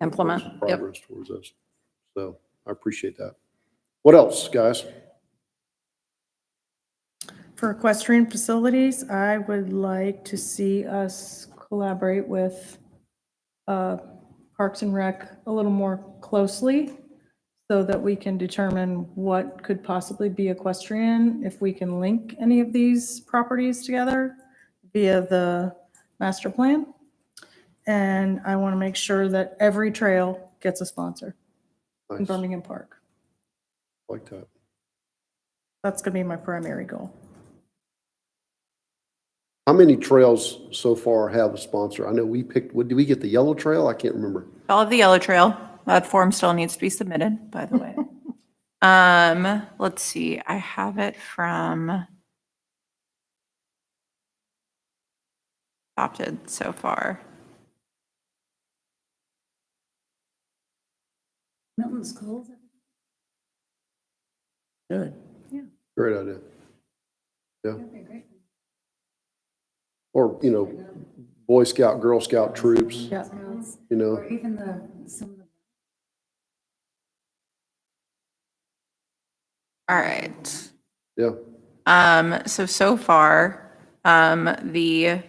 Implement, make some yep. progress towards this. So I appreciate that. What else, guys? For equestrian facilities, I would like to see us collaborate with Parks and Rec a little more closely so that we can determine what could possibly be equestrian, if we can link any of these properties together via the master plan. And I want to make sure that every trail gets a sponsor in Nice. Birmingham Park. Like that. That's going to be my primary goal. How many trails so far have a sponsor? I know we picked, did we get the yellow trail? I can't remember. All of the yellow trail, that form still needs to be submitted, by the way. Let's see, I have it from adopted so far. Milton schools. Good. Great idea. Yeah. That'd be great. Or, Boy Scout, Girl Scout troops, Yeah. Scouts, you know. or even some of the. All right. Yeah. So far, the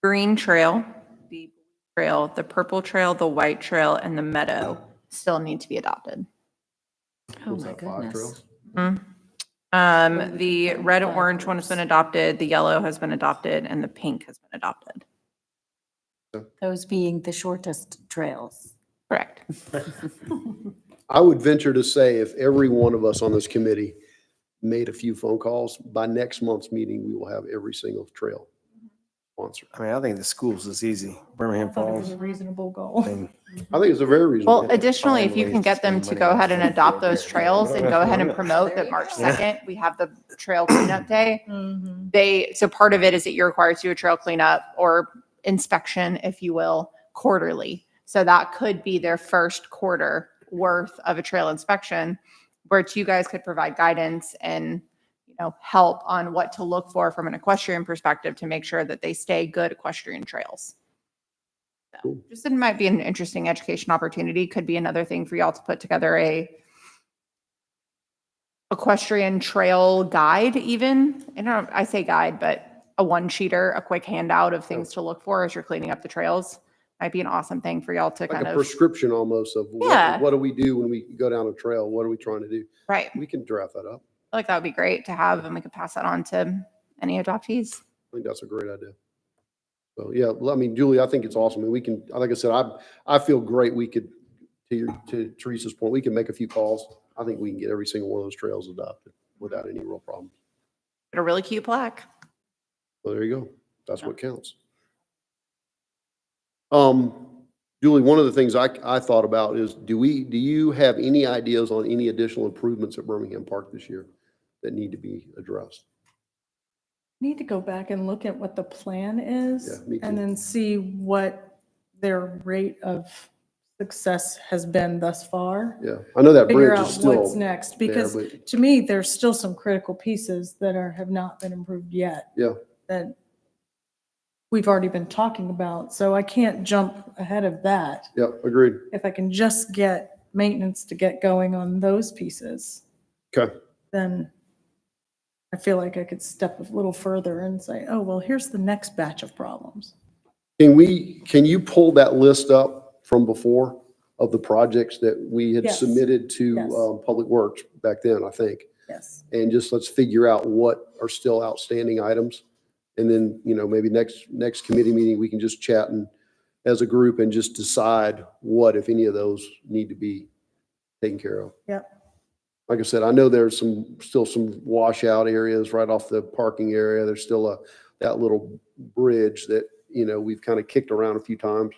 green trail, the trail, the purple trail, the white trail, and the meadow still need to be adopted. Oh, What's my that, 5 goodness. trails? The red and orange one has been adopted, the yellow has been adopted, and the pink has been adopted. Those being the shortest trails. Correct. I would venture to say if every one of us on this committee made a few phone calls, by next month's meeting, we will have every single trail sponsored. I mean, I think the schools is easy. Birmingham I thought it was Falls. a reasonable goal. I mean, I think it's a very reasonable. Well, additionally, if you can get them to go ahead and adopt those trails and go ahead and promote that March 2nd, we have the trail cleanup day. Mhm. So part of it is that you're required to do a trail cleanup or inspection, if you will, quarterly. So that could be their first quarter worth of a trail inspection, where you guys could provide guidance and, help on what to look for from an equestrian perspective to make sure that they stay good equestrian trails. So Cool. just it might be an interesting education opportunity. Could be another thing for y'all to put together a equestrian trail guide even. I say guide, but a one-sheeter, a quick handout of things to look for as you're cleaning up the trails. Might be an awesome thing for y'all to Like kind a of, prescription almost of Yeah. what do we do when we go down a trail? What are we trying to do? right. We can draft that up. I feel like that would be great to have, and we could pass that on to any adoptees. I think that's a great idea. So, yeah, I mean, Julie, I think it's awesome. And we can, like I said, I feel great. We could, to Teresa's point, we can make a few calls. I think we can get every single one of those trails adopted without any real problem. Get a really cute plaque. So there you go. That's what counts. Julie, one of the things I thought about is, do you have any ideas on any additional improvements at Birmingham Park this year that need to be addressed? Need to go back and look at what the plan is Yeah, me too. and then see what their rate of success has been thus far. Yeah, I know that Figure bridge out is still what's next, because but to me, there's still some critical pieces that have not been improved yet. yeah, That we've already been talking about, so I can't jump ahead of that. yeah, agreed. If I can just get maintenance to get going on those pieces, Okay. then I feel like I could step a little further and say, oh, well, here's the next batch of problems. Can you pull that list up from before of the projects that we had Yes. submitted to Yes. Public Works back then, I think? Yes. And just let's figure out what are still outstanding items. And then, maybe next committee meeting, we can just chat and as a group and just decide what, if any of those need to be taken care of. Yep. Like I said, I know there's still some washout areas right off the parking area. There's still that little bridge that, we've kind of kicked around a few times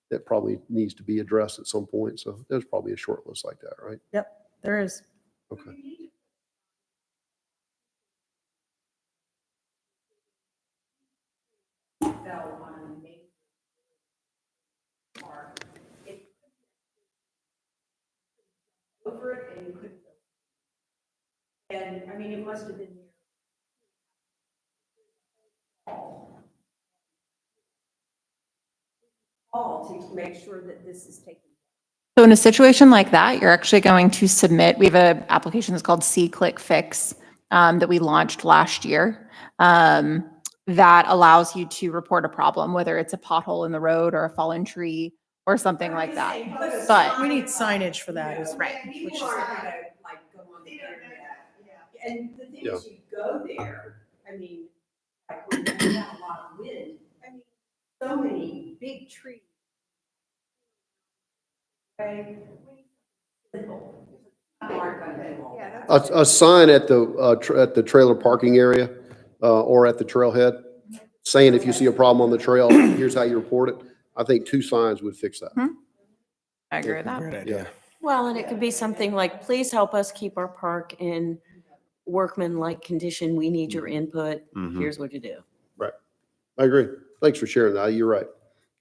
that probably needs to be addressed at some point. So there's probably a short list like that, right? Yep, there is. Okay. Over it and you couldn't. And I mean, it must have been. All to make sure that this is taken. So in a situation like that, you're actually going to submit, we have an application that's called C-Click Fix that we launched last year that allows you to report a problem, whether it's a pothole in the road or a fallen tree or something like that. But We need signage for that as well. Right. People aren't gonna like go on the internet. Yeah. And the thing is, you go there, I mean, like when you have a lot of wind, I mean, so many big trees. Okay. Simple. People aren't gonna do all that. A sign at the trailer parking area or at the trailhead saying if you see a problem on the trail, here's how you report it. I think 2 signs would fix that. I agree with that. Great idea. Well, and it could be something like, please help us keep our park in workman-like condition. We need your input. Mhm. Here's what to do. Right. I agree. Thanks for sharing that. You're right.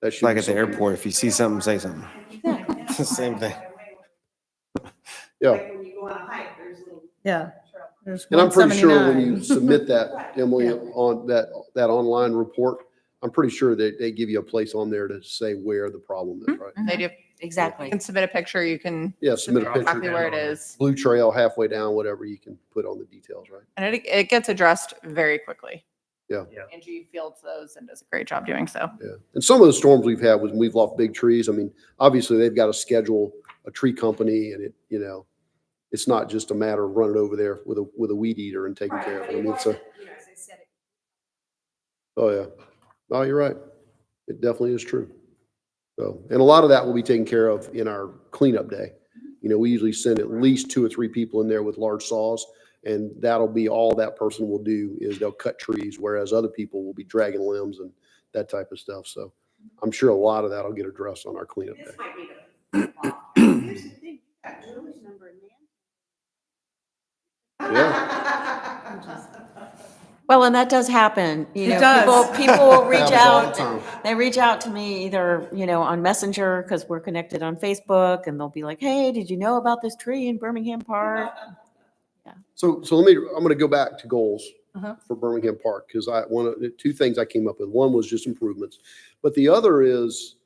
That should Like be at the something. airport, if you see something, say something. It's the same thing. Yeah. Like when you go on a hike, there's little. Yeah. There's And I'm pretty sure when 179. you submit that, Emily, on that online report, I'm pretty sure that they give you a place on there to say where the problem is, right? They do. Exactly. You can submit a picture, you can Yeah, submit a submit exactly picture. where it is. Blue trail halfway down, whatever you can put on the details, right? And it gets addressed very quickly. Yeah. Angie fields those and does a great job doing so. Yeah. And some of the storms we've had when we've lost big trees, I mean, obviously they've got to schedule a tree company and it's not just a matter of running over there with a weed eater and taking care of it. I mean, it's a, You know, as I said, oh yeah. No, you're right. It definitely is true. So, and a lot of that will be taken care of in our cleanup day. We usually send at least 2 or 3 people in there with large saws, and that'll be all that person will do is they'll cut trees, whereas other people will be dragging limbs and that type of stuff. So I'm sure a lot of that will get addressed on our cleanup day. this might be the. Here's the thing, you got Julie's number in Well, and that does happen. It does. People will reach Happens all the out. time. They reach out to me either, on Messenger because we're connected on Facebook, and they'll be like, hey, did you know about this tree in Birmingham Park? So I'm going to go back to goals for Birmingham Park because 2 things I came up with. One was just improvements, but the other is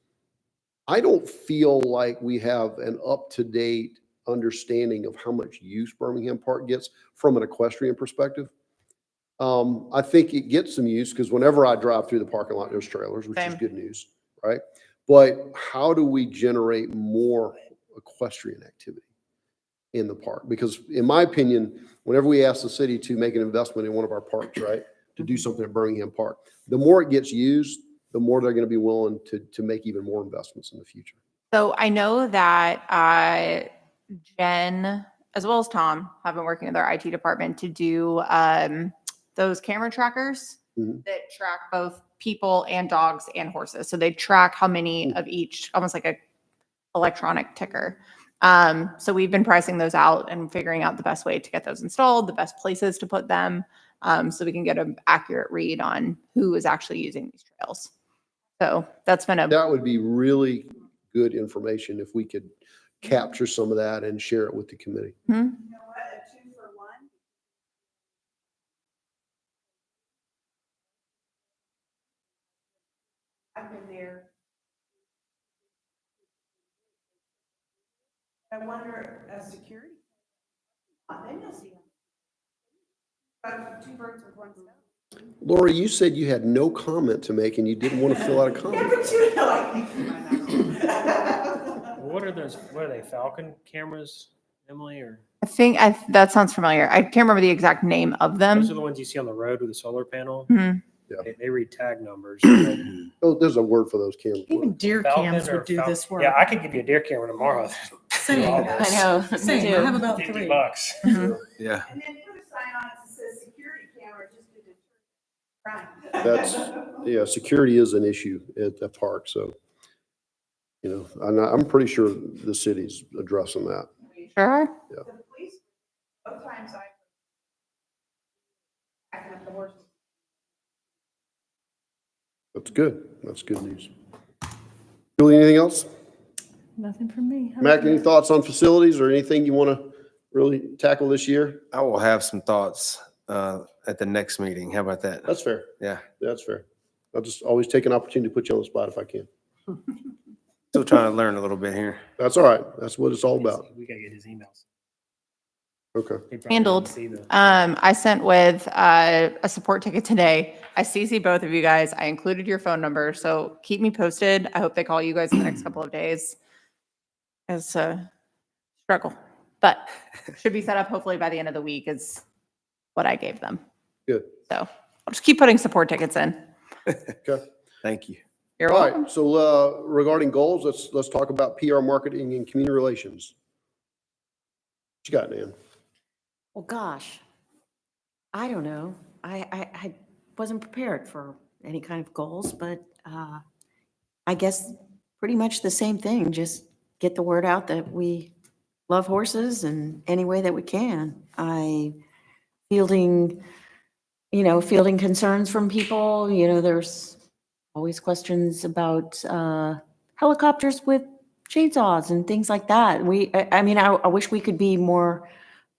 I don't feel like we have an up-to-date understanding of how much use Birmingham Park gets from an equestrian perspective. I think it gets some use because whenever I drive through the parking lot, there's trailers, which is Same. good news, right? But how do we generate more equestrian activity in the park? Because in my opinion, whenever we ask the city to make an investment in one of our parks, right, to do something at Birmingham Park, the more it gets used, the more they're going to be willing to make even more investments in the future. So I know that Jen, as well as Tom, have been working with our IT department to do those camera trackers Mhm. that track both people and dogs and horses. So they track how many of each, almost like a electronic ticker. So we've been pricing those out and figuring out the best way to get those installed, the best places to put them, so we can get an accurate read on who is actually using these trails. So that's been That would be really good information if we could capture some of that and share it with the committee. You know what, a 2-for-1? I've been there. I wonder, as security, then you'll see them. Two birds with one stone. Lori, you said you had no comment to make and you didn't want to fill out a Yeah, comment. but you know. What are those, what are they, Falcon cameras, Emily, or? I think that sounds familiar. I can't remember the exact name of Those are them. the ones you see on the road with the solar panel. Mhm. They read tag numbers. Oh, there's a word for those cameras. Even deer Falcon cams or would do Fal- this work. Yeah, I could give you a deer camera tomorrow. Same. Do all I this. know. me Same, too. I have about $50. three. Yeah. And then put a sign on it that says security camera just to deter crime. That's, yeah, security is an issue at the park, so, you know, I'm pretty sure the city's addressing that. Sure. The police, both times backing up the horses. That's good. That's good news. Julie, anything else? Nothing from me. Mac, any thoughts on facilities or anything you want to really tackle this year? I will have some thoughts at the next meeting. How about that? That's fair. Yeah. That's fair. I'll just always take an opportunity to put you on the spot if I can. Still trying to learn a little bit here. That's all right. That's what it's all about. We gotta get his emails. Okay. He probably Handled. didn't see the- I sent with a support ticket today. I CC both of you guys. I included your phone number, so keep me posted. I hope they call you guys in the next couple of days. It's a struggle, but should be set up hopefully by the end of the week is what I gave them. Good. So I'll just keep putting support tickets in. Okay. Thank you. You're All welcome. right. So regarding goals, let's talk about PR marketing and community relations. What you got, Nan? Well, gosh, I don't know. I wasn't prepared for any kind of goals, but I guess pretty much the same thing. Just get the word out that we love horses in any way that we can. Fielding concerns from people. You know, there's always questions about helicopters with chainsaws and things like that. I wish we could be more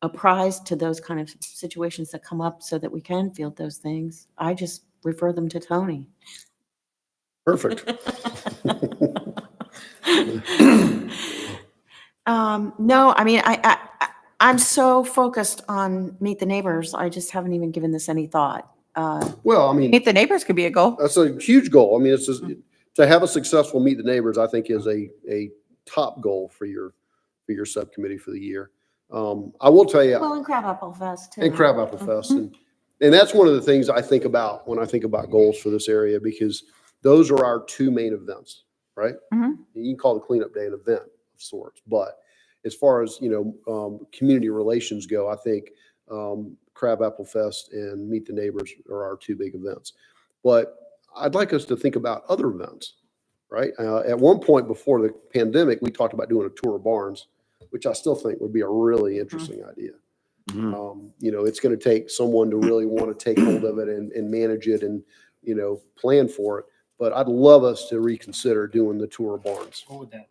apprised to those kind of situations that come up so that we can field those things. I just refer them to Tony. Perfect. No, I'm so focused on Meet the Neighbors. I just haven't even given this any thought. Well, I mean, Meet the neighbors could be a goal. that's a huge goal. I mean, it's just, to have a successful Meet the Neighbors, I think is a top goal for your subcommittee for the year. I will tell you, Well, and Crabapple Fest too. and Crabapple Fest, and that's one of the things I think about when I think about goals for this area, because those are our two main events, right? Mhm. You can call the cleanup day an event of sorts, but as far as, community relations go, I think Crabapple Fest and Meet the Neighbors are our two big events. But I'd like us to think about other events, right? At one point before the pandemic, we talked about doing a tour of barns, which I still think would be a really interesting idea. It's going to take someone to really want to take hold of it and manage it and, plan for it. But I'd love us to reconsider doing the tour of barns. What would that?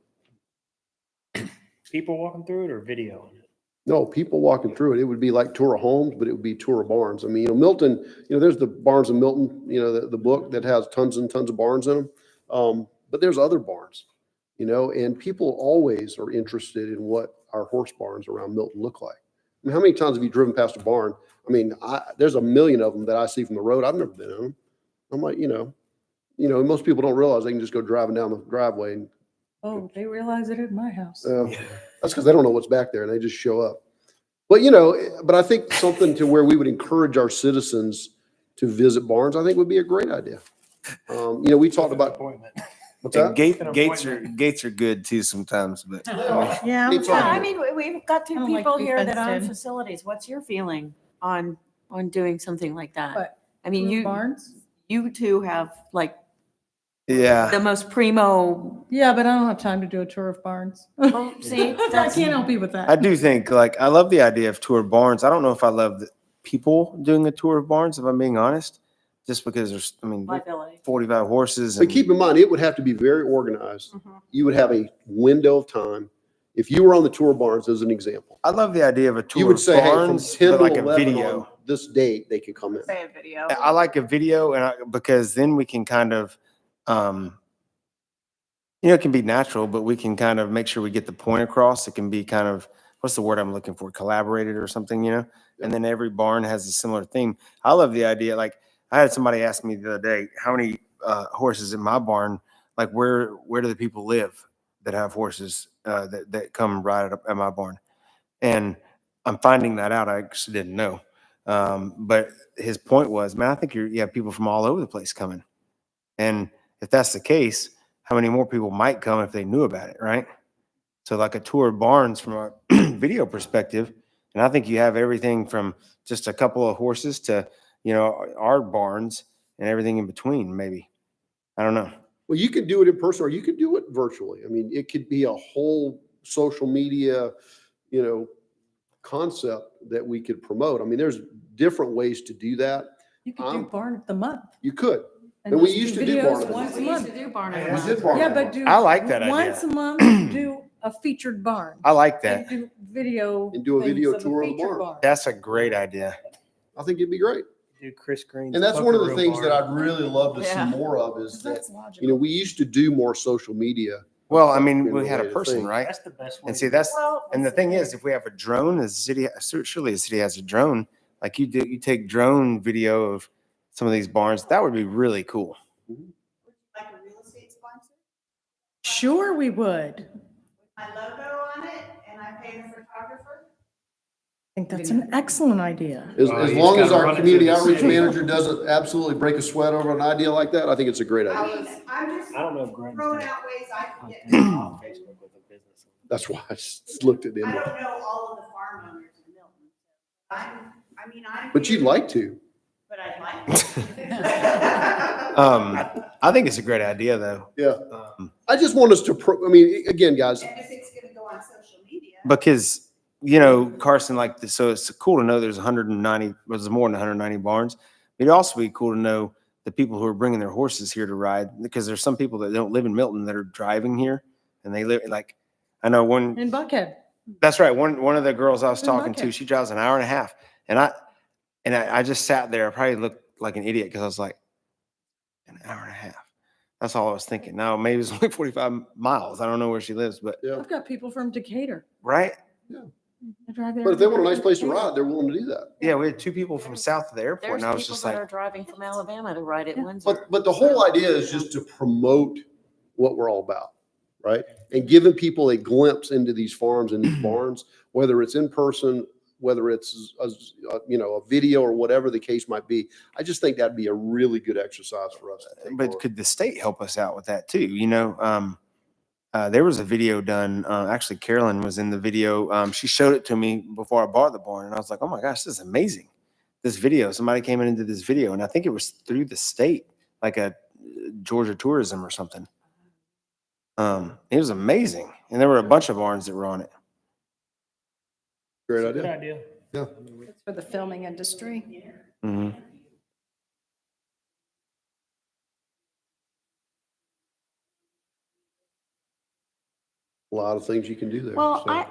People walking through it or video on it? No, people walking through it. It would be like tour of homes, but it would be tour of barns. I mean, Milton, there's the Barns of Milton, the book that has tons and tons of barns in them. But there's other barns, and people always are interested in what our horse barns around Milton look like. I mean, how many times have you driven past a barn? I mean, there's a million of them that I see from the road. I've never been in them. I'm like, most people don't realize they can just go driving down the driveway and Oh, they realize it at my house. that's because they don't know what's back there and they just show up. But, but I think something to where we would encourage our citizens to visit barns, I think would be a great idea. We talked about, Appointment. what's And that? gates are good too sometimes, but Yeah. It's Yeah, all- we've got I two don't like people to be here that fenced own in. facilities. What's your feeling on doing something like that? What? I mean, Barns? you two have like yeah. the most primo. Yeah, but I don't have time to do a tour of barns. Oh, see, I that's can't help you with that. I do think I love the idea of tour of barns. I don't know if I love the people doing a tour of barns, if I'm being honest. just because there's, I mean, Liability. 45 horses. But And keep in mind, it would have to be very organized. You would have a window of time. If you were on the tour barns as an example, I love the idea of a tour you would of say, hey, from barns, 10 but to like a 11 video. on this date, they can come in. Say a video. I like a video, and because then we can kind of, it can be natural, but we can kind of make sure we get the point across. It can be kind of, what's the word I'm looking for? Collaborated or something, And then every barn has a similar theme. I love the idea. Like I had somebody ask me the other day, how many horses in my barn? Like where do the people live that have horses that come ride at my barn? And I'm finding that out. I actually didn't know. But his point was, man, I think you have people from all over the place coming. And if that's the case, how many more people might come if they knew about it, right? So like a tour of barns from a video perspective, and I think you have everything from just a couple of horses to, our barns and everything in between, maybe. I don't know. Well, you could do it in person or you could do it virtually. I mean, it could be a whole social media, concept that we could promote. I mean, there's different ways to do that. You could do barn of the month. You could. And we just used to do videos barn of the once a month. month. We did barn Yeah, of the but month. do. I like that idea. Once a month, do a featured barn. I like that. And do video. And do a video things tour of the featured barn. That's a great idea. I think it'd be great. Do Chris Green's And that's one of the Poker things that Barn. I'd really love to see Yeah. more of is that, That's logical. we used to do more social media. Well, I mean, we had a related person, things. right? That's the best way. And see, to do it. and the thing is, if we have a drone, surely the city has a drone. Like you take drone video of some of these barns. That would be really cool. Like a real estate sponsor, Sure, we would. my logo on it, and I pay the photographer. I think that's an excellent idea. As You just long as gotta our run it community through the outreach city. manager doesn't absolutely break a sweat over an idea like that, I think it's a great I idea. mean, I'm just I don't know if Greg's throwing done out ways I can get on involved. Facebook with a business. That's why I just looked at I him. don't know all of the farm owners in Milton. I'm. But you'd like to. But I'd like to. I think it's a great idea, though. Yeah. I just want us to, again, guys, And if it's gonna go on social media. Because Carson, like this, so it's cool to know there's 190, there's more than 190 barns. It'd also be cool to know the people who are bringing their horses here to ride, because there's some people that don't live in Milton that are driving here, and they live I know one. In Buckhead. That's right. One of the girls I was In talking to, Buckhead. she drives an hour and a half, and I just sat there. I probably looked like an idiot because I was like, an hour and a half. That's all I was thinking. Now maybe it's only 45 miles. I don't know where she lives, but Yeah. I've got people from Decatur. right. They drive there but if they want a every nice day. place to ride, they're willing to do that. Yeah, we had two people from south of the airport, There's and I was people just that like, are driving from Alabama to ride at Windsor. But the whole idea is just to promote what we're all about, right? And giving people a glimpse into these farms and these barns, whether it's in person, whether it's a video or whatever the case might be. I just think that'd be a really good exercise for us to take but on. could the state help us out with that too? There was a video done. Actually, Carolyn was in the video. She showed it to me before I bought the barn, and I was like, "Oh my gosh, this is amazing!" This video. Somebody came in and did this video, and I think it was through the state, like a Georgia Tourism or something. It was amazing, and there were a bunch of barns that were on it. Great Good idea. idea. It's for the filming industry. Mhm. A lot of things you can do there. Well, so.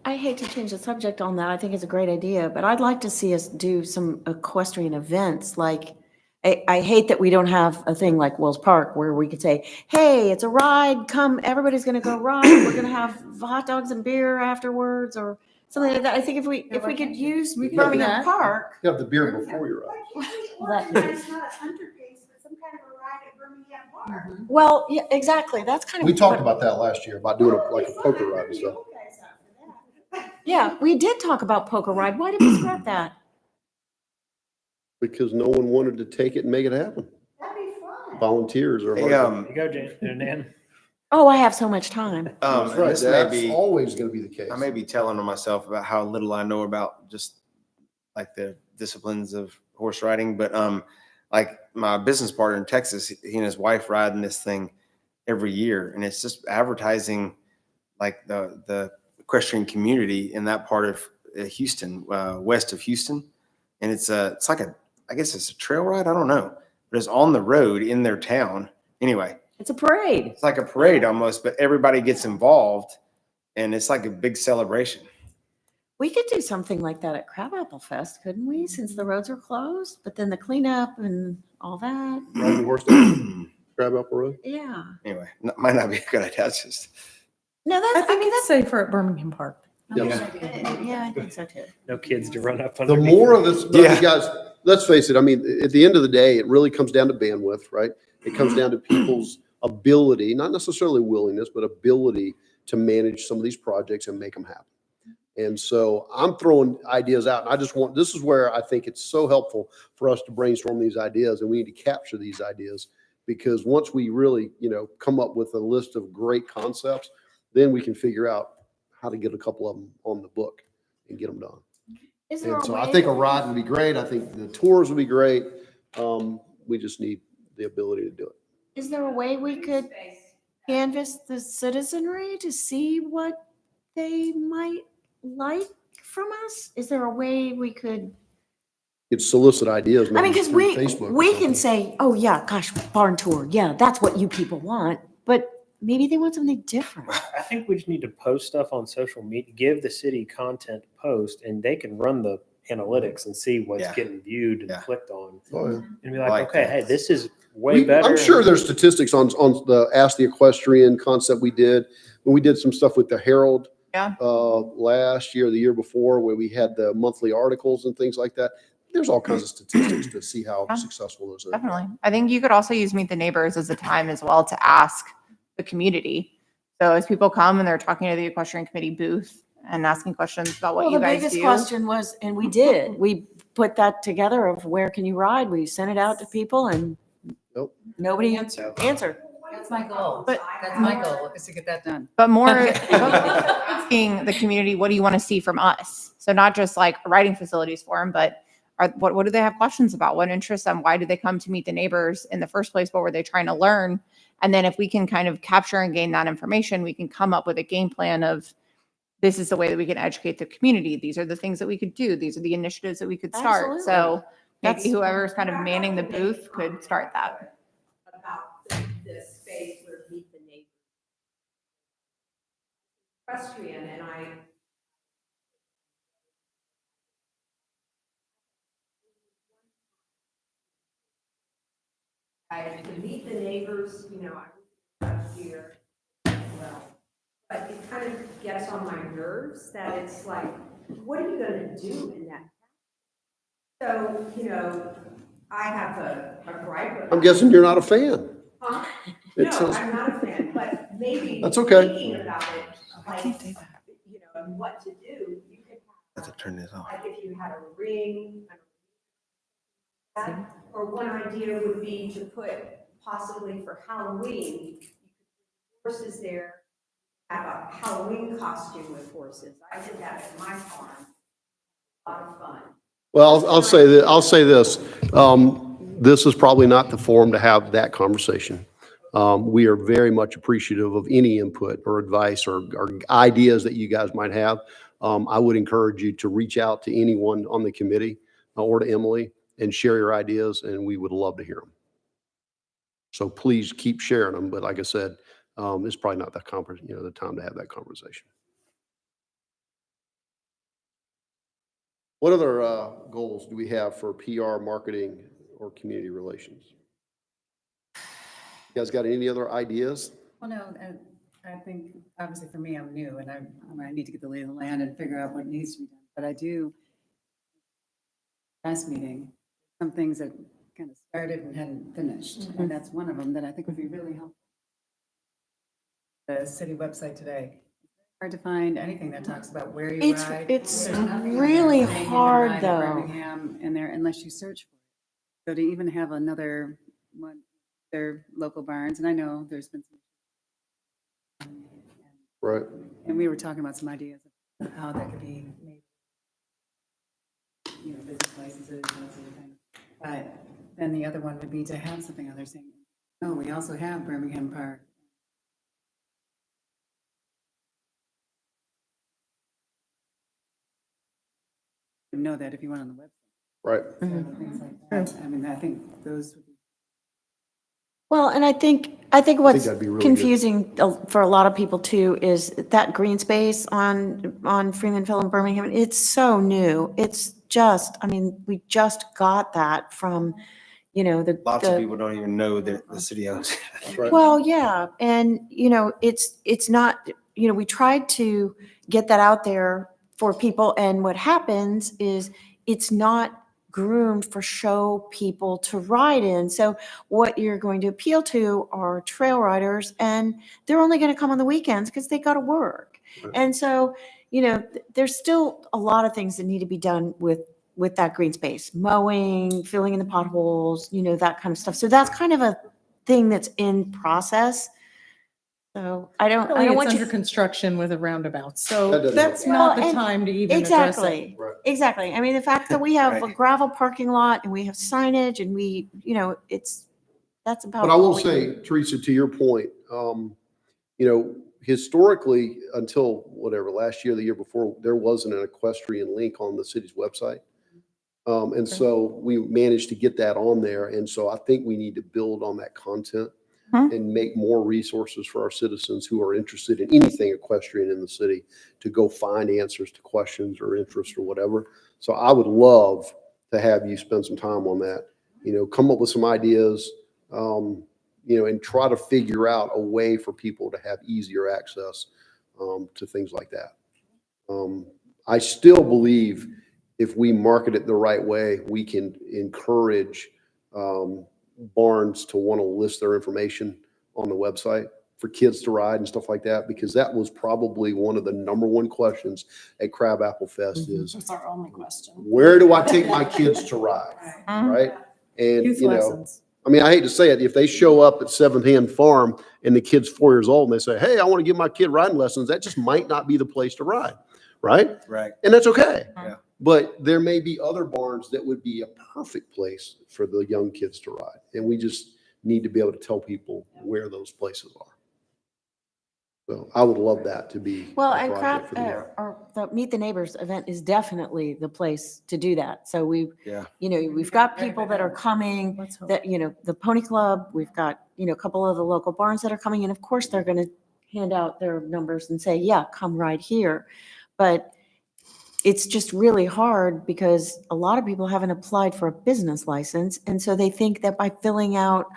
I hate to change the subject on that. I think it's a great idea, but I'd like to see us do some equestrian events. Like, I hate that we don't have a thing like Wells Park where we could say, hey, it's a ride, come, everybody's gonna go ride. We're gonna have hot dogs and beer afterwards or something like that. I think if we could use We could do Birmingham that. Park. You have the beer before you're out. It's not a hunter case, but some kind of a ride at Birmingham Park. Well, yeah, exactly. That's kind of. We talked about that last year, about doing like a poker ride and stuff. Yeah, we did talk about poker ride. Why did we scrap that? Because no one wanted to take it and make it happen. That'd be fun. Volunteers are. Hey, hard. There you go, Dan. Oh, I have so much time. That's right. This may That's be, always going to be the case. I may be telling on myself about how little I know about just like the disciplines of horse riding, but like my business partner in Texas, he and his wife riding this thing every year, and it's just advertising like the equestrian community in that part of Houston, west of Houston, and it's like a I guess it's a trail ride. I don't know, but it's on the road in their town. Anyway, It's a parade. it's like a parade almost, but everybody gets involved and it's like a big celebration. We could do something like that at Crabapple Fest, couldn't we? Since the roads are closed, but then the cleanup and all that. Riding horse down Crabapple Road. Yeah. Anyway, might not be a good idea. It's just, No, I that's, I think mean, it's that's, safer at Birmingham Park. Yes. yeah, I think so too. No kids to run up The underneath. more of this, Yeah. guys, let's face it. I mean, at the end of the day, it really comes down to bandwidth, right? It comes down to people's ability, not necessarily willingness, but ability to manage some of these projects and make them happen. And so I'm throwing ideas out. And I just want, this is where I think it's so helpful for us to brainstorm these ideas, and we need to capture these ideas, because once we really, come up with a list of great concepts, then we can figure out how to get a couple of them on the book and get them done. Is there And a so way? I think a ride would be great. I think the tours would be great. We just need the ability to do it. Is there a way we could canvass the citizenry to see what they might like from us? Is there a way we could? It's solicit ideas. I mean, maybe because through Facebook or we can something. say, oh yeah, gosh, barn tour. Yeah, that's what you people want. But maybe they want something different. I think we just need to post stuff on social media, give the city content to post, and they can run the analytics and see what's Yeah. getting viewed and Yeah. clicked on. Oh, yeah. And be like, Like okay, that. hey, this is way better. I'm sure there's statistics on the Ask the Equestrian concept we did. When we did some stuff with the Herald Yeah. last year, the year before, where we had the monthly articles and things like that. There's all kinds of statistics to see how Yeah. successful those are. Definitely. I think you could also use Meet the Neighbors as a time as well to ask the community. So as people come and they're talking to the equestrian committee booth and asking questions about what Well, you the guys biggest do. question was, and we did, we put that together of where can you ride? We sent it out to people and Nope. nobody answered. That's my goal. But- That's my goal, is to get that done. But more asking the community, what do you want to see from us? So not just like a writing facilities forum, but what do they have questions about? What interests them? Why did they come to Meet the Neighbors in the first place? What were they trying to learn? And then if we can kind of capture and gain that information, we can come up with a game plan of this is the way that we can educate the community. These are the things that we could do. These are the initiatives that we could start. Absolutely. So That's- maybe whoever's kind of manning the booth could start that. About the space where Meet the Neighbors. Equestrian, and to Meet the Neighbors, I was last year as well. But it kind of gets on my nerves that it's like, what are you gonna do in that? So, I have a gripe about. I'm guessing you're not a fan. Huh? It No, says- I'm not a fan, but maybe. That's okay. Thinking about it, like, and what to do, you could I have to turn this off. like if you had a ring. Or one idea would be to put possibly for Halloween, you could put horses there, have a Halloween costume with horses. I did that at my farm. A lot of fun. Well, I'll say that, this. This is probably not the forum to have that conversation. We are very much appreciative of any input or advice or ideas that you guys might have. I would encourage you to reach out to anyone on the committee or to Emily and share your ideas, and we would love to hear them. So please keep sharing them. But like I said, it's probably not the time to have that conversation. What other goals do we have for PR, marketing, or community relations? You guys got any other ideas? Well, no, I think, obviously for me, I'm new and I need to get the lay of the land and figure out what needs to be done. But I do, last meeting, some things that kind of started and hadn't finished. And that's one of them that I think would be really helpful. The city website today. Hard to find anything that talks about where you ride. It's There's nothing really about saying you can hard, ride at though. Birmingham in there unless you search for it. So to even have another one, their local barns, and I know there's been some. Right. And we were talking about some ideas of how that could be made. Business licenses, that sort of thing. But then the other one would be to have something on there saying, oh, we also have Birmingham Park. You know that if you went on the website. Right. So things like that. I mean, I think those would be. Well, and I think what's that'd be really good. confusing for a lot of people too is that green space on Freemanville and Birmingham. It's so new. It's just, I mean, we just got that from, the. Lots the- of people don't even know that the city owns it. Right. Well, yeah, and it's not, we tried to get that out there for people, and what happens is it's not groomed for show people to ride in. So what you're going to appeal to are trail riders, and they're only going to come on the weekends because they got to work. Right. And so, there's still a lot of things that need to be done with that green space, mowing, filling in the potholes, that kind of stuff. So that's kind of a thing that's in process. So I don't Really, want it's you. under construction with a roundabout, That so doesn't that's help. not Well, the and time to even address it. Exactly, Right. exactly. I mean, the fact that we have a Right. gravel parking lot and we have signage and we, that's about. But I will all we say, can- Teresa, to your point, historically, until whatever, last year, the year before, there wasn't an equestrian link on the city's website. And so we managed to get that on there. And so I think we need to build on that content and make more resources for our citizens who are interested in anything equestrian in the city to go find answers to questions or interest or whatever. So I would love to have you spend some time on that, come up with some ideas, and try to figure out a way for people to have easier access to things like that. I still believe if we market it the right way, we can encourage barns to want to list their information on the website for kids to ride and stuff like that, because that was probably one of the number one questions at Crabapple Fest is, That's our only question. where do I take my kids to ride? Right? And, Youth lessons. I mean, I hate to say it, if they show up at Seventh Hand Farm and the kid's 4 years old and they say, hey, I want to give my kid riding lessons, that just might not be the place to ride, right? Right. And that's okay. Yeah. But there may be other barns that would be a perfect place for the young kids to ride. And we just need to be able to tell people where those places are. So I would love that to be. Well, a and project for the year. or the Meet the Neighbors event is definitely the place to do that. So Yeah. we've got people that are coming, Let's hope. that, the Pony Club, we've got, a couple of the local barns that are coming, and of course, they're going to hand out their numbers and say, yeah, come right here. But it's just really hard because a lot of people haven't applied for a business license. And so they think that by filling out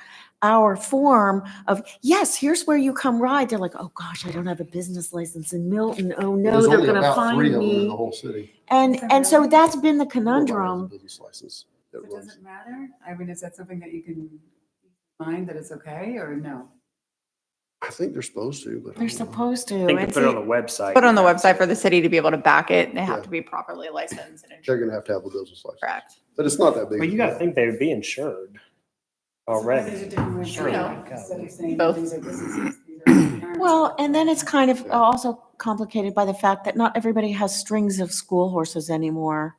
our form of, yes, here's where you come ride, they're like, oh gosh, I don't have a business license in Milton. Oh no, There's they're only going to about 3 find of them in me. the whole city. And so that's been the Nobody has a conundrum. business license So that does runs. it matter? I mean, is that something that you can find that it's okay or no? I think they're supposed to, but. I They're don't know. supposed to. I think to And put it on see- the website. Put on the you have website to. for the city to be able to back it. They have Yeah. to be properly licensed and They're insured. going to have a business license. Correct. But it's not that big. But you got to think they would be insured already. There's a different way of Sure. doing it. Yeah. Instead of saying Both. these are businesses, these are parents. Well, and then it's kind of also complicated by the fact that not everybody has strings of school horses anymore.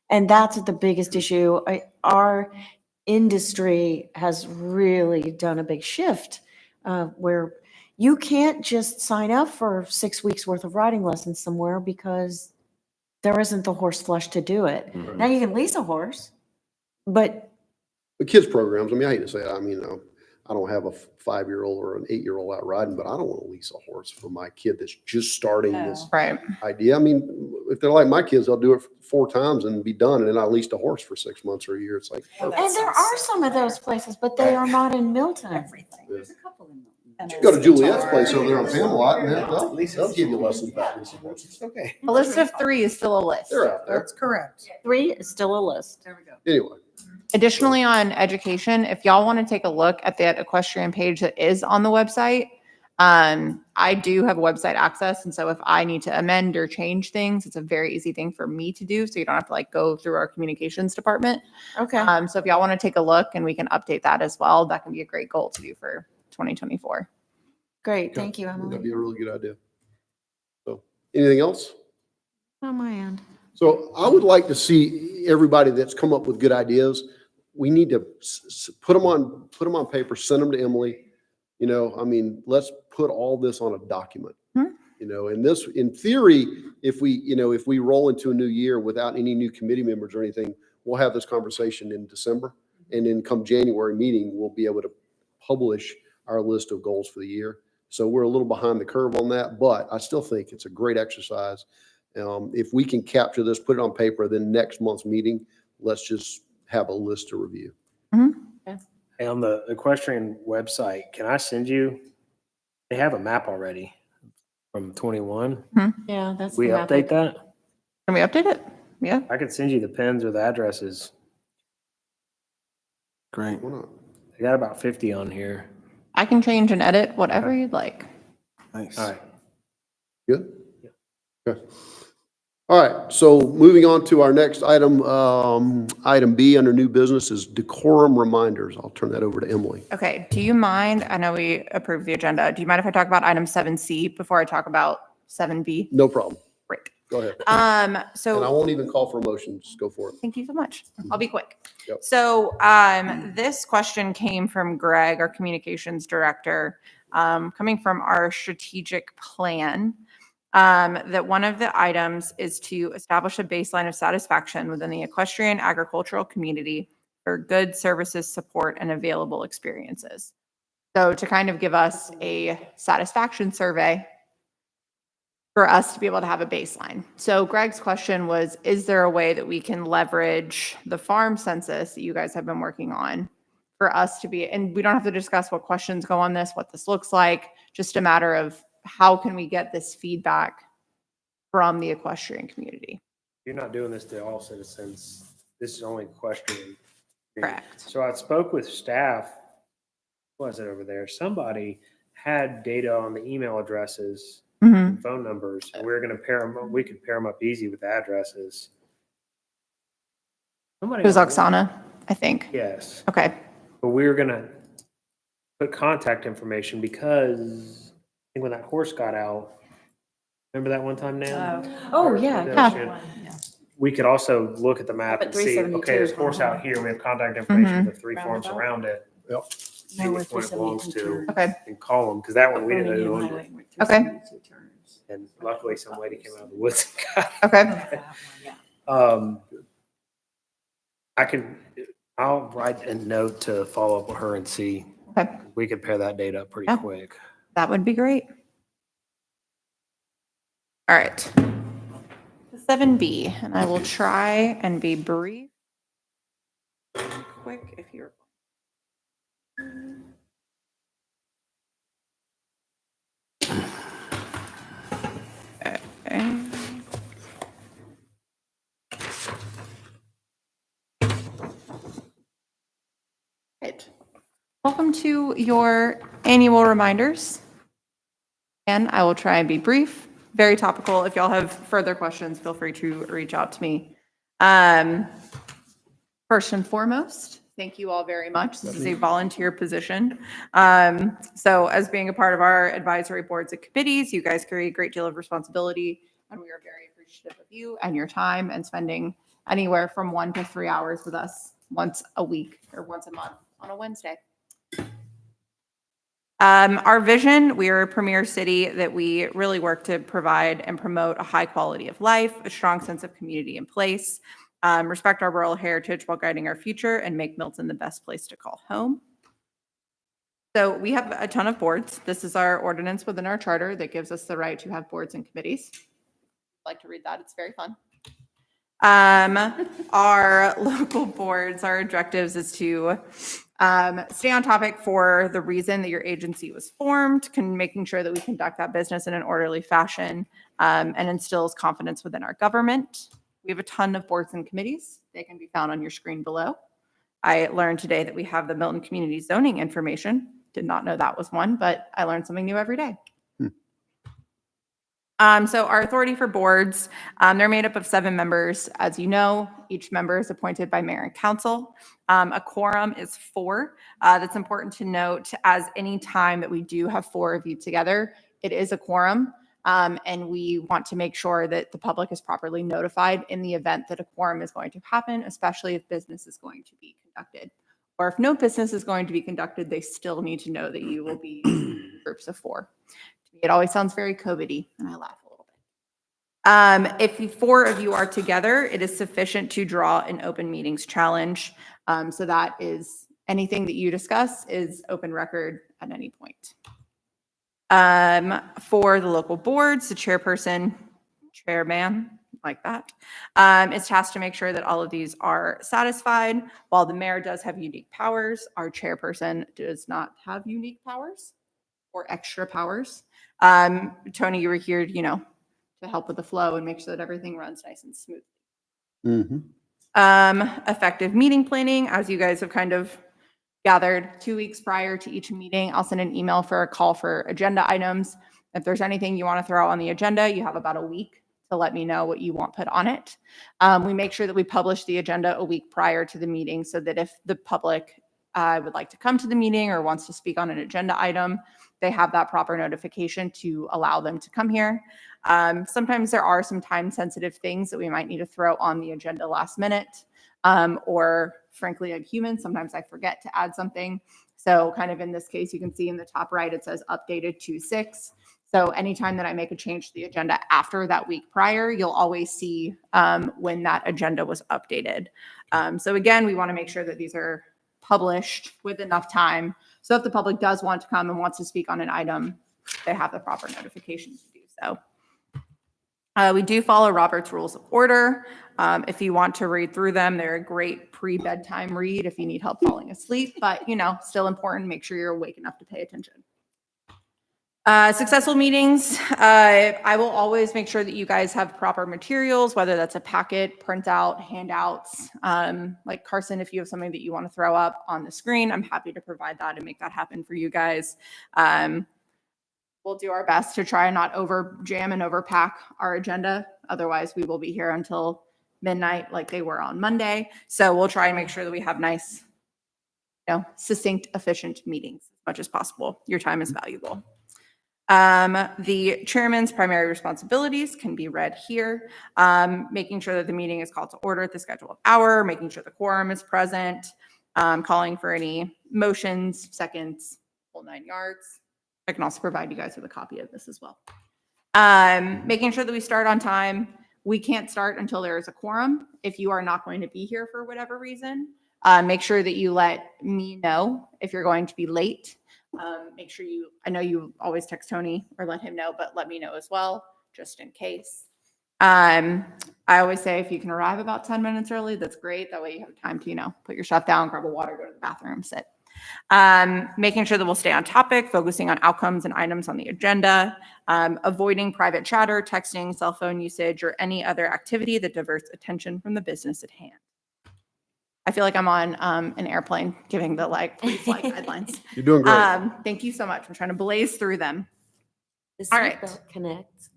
And that's the biggest issue. Our industry has really done a big shift where you can't just sign up for 6 weeks worth of riding lessons somewhere because there isn't the horse flesh to do it. Now you can lease a horse, but The kids programs, I mean, I hate to say it, I mean, I don't have a 5-year-old or an 8-year-old out riding, but I don't want to lease a horse for my kid that's just starting this Right. idea. I mean, if they're like my kids, they'll do it 4 times and be done. And then I leased a horse for 6 months or a year. It's like, and there are some of those places, but they are not in Milton. Everything. There's a couple in them. And you go to it's Juliet's guitar. place over there on Camelot and they'll give you lessons about leasing horses. Okay. A list of 3 is still a list. They're out there. That's correct. 3 is still a list. There we go. Anyway, Additionally, on education, if y'all want to take a look at that equestrian page that is on the website, I do have website access. And so if I need to amend or change things, it's a very easy thing for me to do. So you don't have to like go through our communications department. Okay. So if y'all want to take a look and we can update that as well, that can be a great goal to do for 2024. Great. Thank you, that'd Emily. be a really good idea. So anything else? On my end. So I would like to see everybody that's come up with good ideas. We need to put them on paper, send them to Emily. I mean, let's put all this on a document. And this, in theory, if we roll into a new year without any new committee members or anything, we'll have this conversation in December. And then come January meeting, we'll be able to publish our list of goals for the year. So we're a little behind the curve on that, but I still think it's a great exercise. If we can capture this, put it on paper, then next month's meeting, let's just have a list to review. Hey, on the Equestrian website, can I send you, they have a map already from 21. Yeah, that's. We the map update that? Can we update it? Yeah. I could send you the pins or the addresses. Great. Why not? They got about 50 on here. I can change and edit whatever you'd like. Nice. All right. Good? Okay. All right, so moving on to our next item, item B under new business is decorum reminders. I'll turn that over to Emily. Okay, do you mind, I know we approved the agenda. Do you mind if I talk about item 7C before I talk about 7B? No problem. Great. Go ahead. And I So won't even call for a motion. Just go for it. thank you so much. I'll be quick. Yep. So this question came from Greg, our communications director, coming from our strategic plan. That one of the items is to establish a baseline of satisfaction within the equestrian agricultural community for goods, services, support, and available experiences. So to kind of give us a satisfaction survey for us to be able to have a baseline. So Greg's question was, is there a way that we can leverage the farm census that you guys have been working on for us to be, and we don't have to discuss what questions go on this, what this looks like, just a matter of how can we get this feedback from the equestrian community? You're not doing this to all citizens. This is only equestrian. Correct. So I spoke with staff. What was it over there? Somebody had data on the email addresses, and phone numbers, and we were going to pair them. We could pair them up easy with addresses. Somebody It was Oksana, I think. Yes, Okay. but we were going to put contact information because I think when that horse got out, remember that one time, Nan? Oh, yeah. Yeah. We could also look at the map Up at and see, 372 okay, there's is a horse one. out here. We have contact information for 3 farms Roundabout. around it. Yep. See which one it belongs to Okay. and call them, because that one we didn't know. Okay. And luckily some lady came out of the woods and got Okay. I'll write a note to follow up with her and see. Okay. We could pair that data up pretty Yeah. quick. That would be great. All right. 7B, and I will try and be brief. Quick if you're. Okay. Right. Welcome to your annual reminders. And I will try and be brief, very topical. If y'all have further questions, feel free to reach out to me. First and foremost, thank you all very much. This is a volunteer position. So as being a part of our advisory boards and committees, you guys carry a great deal of responsibility, and we are very appreciative of you and your time and spending anywhere from 1 to 3 hours with us once a week or once a month on a Wednesday. Our vision, we are a premier city that we really work to provide and promote a high quality of life, a strong sense of community and place, respect our rural heritage while guiding our future, and make Milton the best place to call home. So we have a ton of boards. This is our ordinance within our charter that gives us the right to have boards and committees. I'd like to read that. It's very fun. Our local boards, our objectives is to stay on topic for the reason that your agency was formed, making sure that we conduct that business in an orderly fashion, and instills confidence within our government. We have a ton of boards and committees. They can be found on your screen below. I learned today that we have the Milton Community Zoning information. Did not know that was one, but I learn something new every day. So our authority for boards, they're made up of 7 members. As you know, each member is appointed by mayor and council. A quorum is 4. That's important to note, as any time that we do have 4 of you together, it is a quorum. And we want to make sure that the public is properly notified in the event that a quorum is going to happen, especially if business is going to be conducted. Or if no business is going to be conducted, they still need to know that you will be in groups of 4. It always sounds very COVID-y, and I laugh a little bit. If 4 of you are together, it is sufficient to draw an open meetings challenge. So that is anything that you discuss is open record at any point. For the local boards, the chairman, like that, is tasked to make sure that all of these are satisfied. While the mayor does have unique powers, our chairperson does not have unique powers or extra powers. Tony, you were here, to help with the flow and make sure that everything runs nice and smooth. Effective meeting planning, as you guys have kind of gathered 2 weeks prior to each meeting, I'll send an email for a call for agenda items. If there's anything you want to throw on the agenda, you have about a week to let me know what you want put on it. We make sure that we publish the agenda a week prior to the meeting so that if the public would like to come to the meeting or wants to speak on an agenda item, they have that proper notification to allow them to come here. Sometimes there are some time sensitive things that we might need to throw on the agenda last minute. Or frankly, I'm human. Sometimes I forget to add something. So kind of in this case, you can see in the top right, it says updated 2/6. So anytime that I make a change to the agenda after that week prior, you'll always see when that agenda was updated. So again, we want to make sure that these are published with enough time. So if the public does want to come and wants to speak on an item, they have the proper notification to do so. We do follow Robert's Rules of Order. If you want to read through them, they're a great pre-bedtime read if you need help falling asleep, but still important. Make sure you're awake enough to pay attention. Successful meetings. I will always make sure that you guys have proper materials, whether that's a packet, printout, handouts. Like Carson, if you have something that you want to throw up on the screen, I'm happy to provide that and make that happen for you guys. We'll do our best to try and not over jam and overpack our agenda. Otherwise, we will be here until midnight like they were on Monday. So we'll try and make sure that we have nice, succinct, efficient meetings as much as possible. Your time is valuable. The chairman's primary responsibilities can be read here. Making sure that the meeting is called to order at the scheduled hour, making sure the quorum is present, calling for any motions, seconds, whole 9 yards. I can also provide you guys with a copy of this as well. Making sure that we start on time. We can't start until there is a quorum. If you are not going to be here for whatever reason, make sure that you let me know if you're going to be late. Make sure I know you always text Tony or let him know, but let me know as well, just in case. I always say if you can arrive about 10 minutes early, that's great. That way you have time to, put your stuff down, grab a water, go to the bathroom, sit. Making sure that we'll stay on topic, focusing on outcomes and items on the agenda, avoiding private chatter, texting, cell phone usage, or any other activity that diverts attention from the business at hand. I feel like I'm on an airplane giving the pre-flight guidelines. You're doing great. Thank you so much. I'm trying to blaze through them. The All right. seatbelt connects.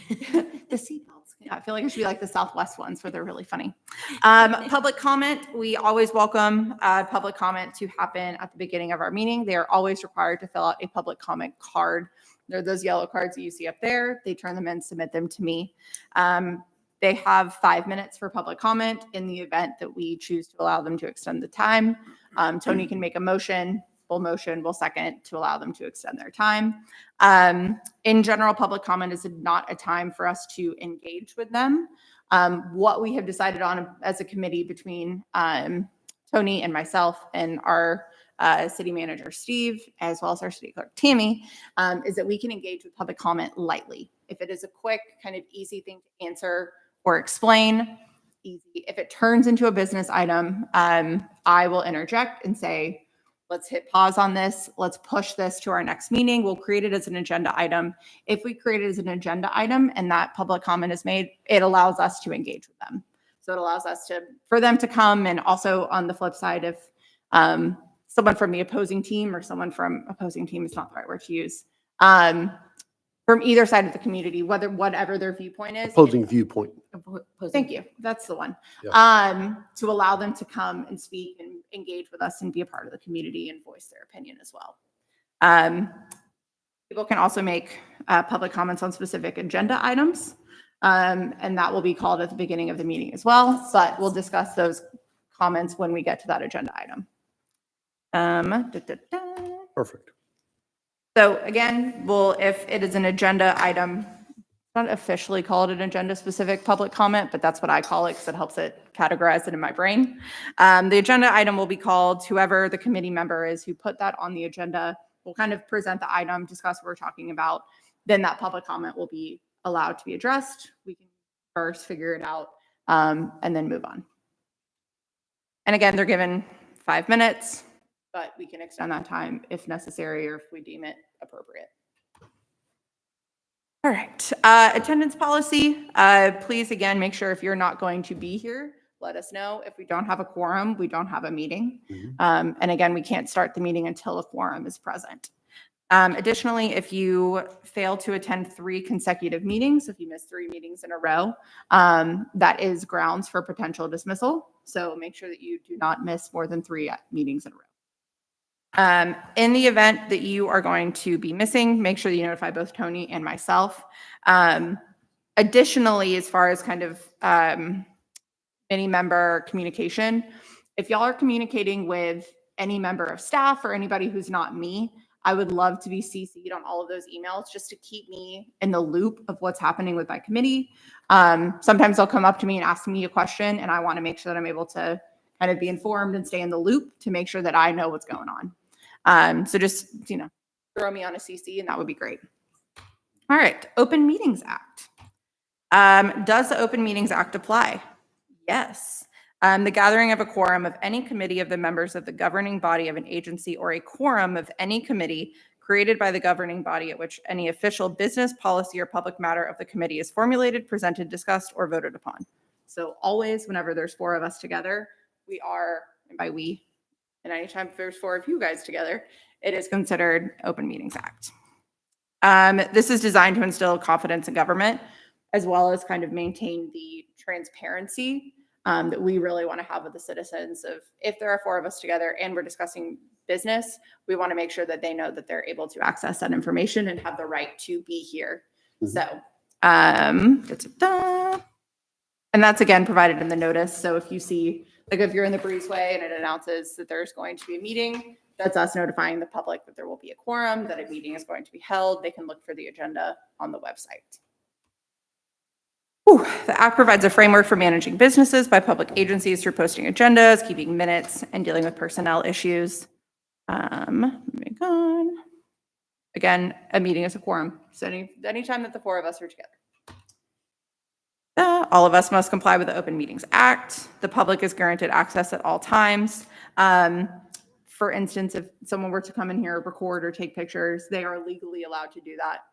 The seatbelts. Yeah, I feel like it should be like the Southwest ones where they're really funny. Public comment. We always welcome public comment to happen at the beginning of our meeting. They are always required to fill out a public comment card. They're those yellow cards that you see up there. They turn them in, submit them to me. They have 5 minutes for public comment in the event that we choose to allow them to extend the time. Tony can make a motion, we'll second to allow them to extend their time. In general, public comment is not a time for us to engage with them. What we have decided on as a committee between Tony and myself and our city manager, Steve, as well as our city clerk, Tammy, is that we can engage with public comment lightly. If it is a quick, kind of easy thing to answer or explain, easy. If it turns into a business item, I will interject and say, let's hit pause on this. Let's push this to our next meeting. We'll create it as an agenda item. If we create it as an agenda item and that public comment is made, it allows us to engage with them. So it allows us for them to come. And also on the flip side, if someone from the opposing team or someone from opposing team is not the right word to use, from either side of the community, whatever their viewpoint is. Opposing viewpoint. Thank you. That's the one. Yeah. To allow them to come and speak and engage with us and be a part of the community and voice their opinion as well. People can also make public comments on specific agenda items, and that will be called at the beginning of the meeting as well, but we'll discuss those comments when we get to that agenda item. Perfect. So again, if it is an agenda item, not officially called an agenda-specific public comment, but that's what I call it because it helps it categorize it in my brain. The agenda item will be called, whoever the committee member is who put that on the agenda will kind of present the item, discuss what we're talking about. Then that public comment will be allowed to be addressed. We can first figure it out and then move on. And again, they're given 5 minutes, but we can extend that time if necessary or if we deem it appropriate. All right, attendance policy. Please, again, make sure if you're not going to be here, let us know. If we don't have a quorum, we don't have a meeting. And again, we can't start the meeting until a quorum is present. Additionally, if you fail to attend 3 consecutive meetings, if you miss 3 meetings in a row, that is grounds for potential dismissal. So make sure that you do not miss more than 3 meetings in a row. In the event that you are going to be missing, make sure that you notify both Tony and myself. Additionally, as far as kind of any member communication, if y'all are communicating with any member of staff or anybody who's not me, I would love to be CC'd on all of those emails just to keep me in the loop of what's happening with my committee. Sometimes they'll come up to me and ask me a question, and I want to make sure that I'm able to kind of be informed and stay in the loop to make sure that I know what's going on. So just, throw me on a CC and that would be great. All right, Open Meetings Act. Does the Open Meetings Act apply? Yes. The gathering of a quorum of any committee of the members of the governing body of an agency or a quorum of any committee created by the governing body at which any official business, policy, or public matter of the committee is formulated, presented, discussed, or voted upon. So always, whenever there's 4 of us together, we are, and by we, and anytime there's 4 of you guys together, it is considered Open Meetings Act. This is designed to instill confidence in government, as well as kind of maintain the transparency that we really want to have with the citizens of if there are 4 of us together and we're discussing business, we want to make sure that they know that they're able to access that information and have the right to be here. So, and that's again provided in the notice. So if you see, like if you're in the breezeway and it announces that there's going to be a meeting, that's us notifying the public that there will be a quorum, that a meeting is going to be held. They can look for the agenda on the website. The act provides a framework for managing businesses by public agencies through posting agendas, keeping minutes, and dealing with personnel issues. Moving on. Again, a meeting is a quorum. So anytime that the 4 of us are together. All of us must comply with the Open Meetings Act. The public is granted access at all times. For instance, if someone were to come in here, record or take pictures, they are legally allowed to do that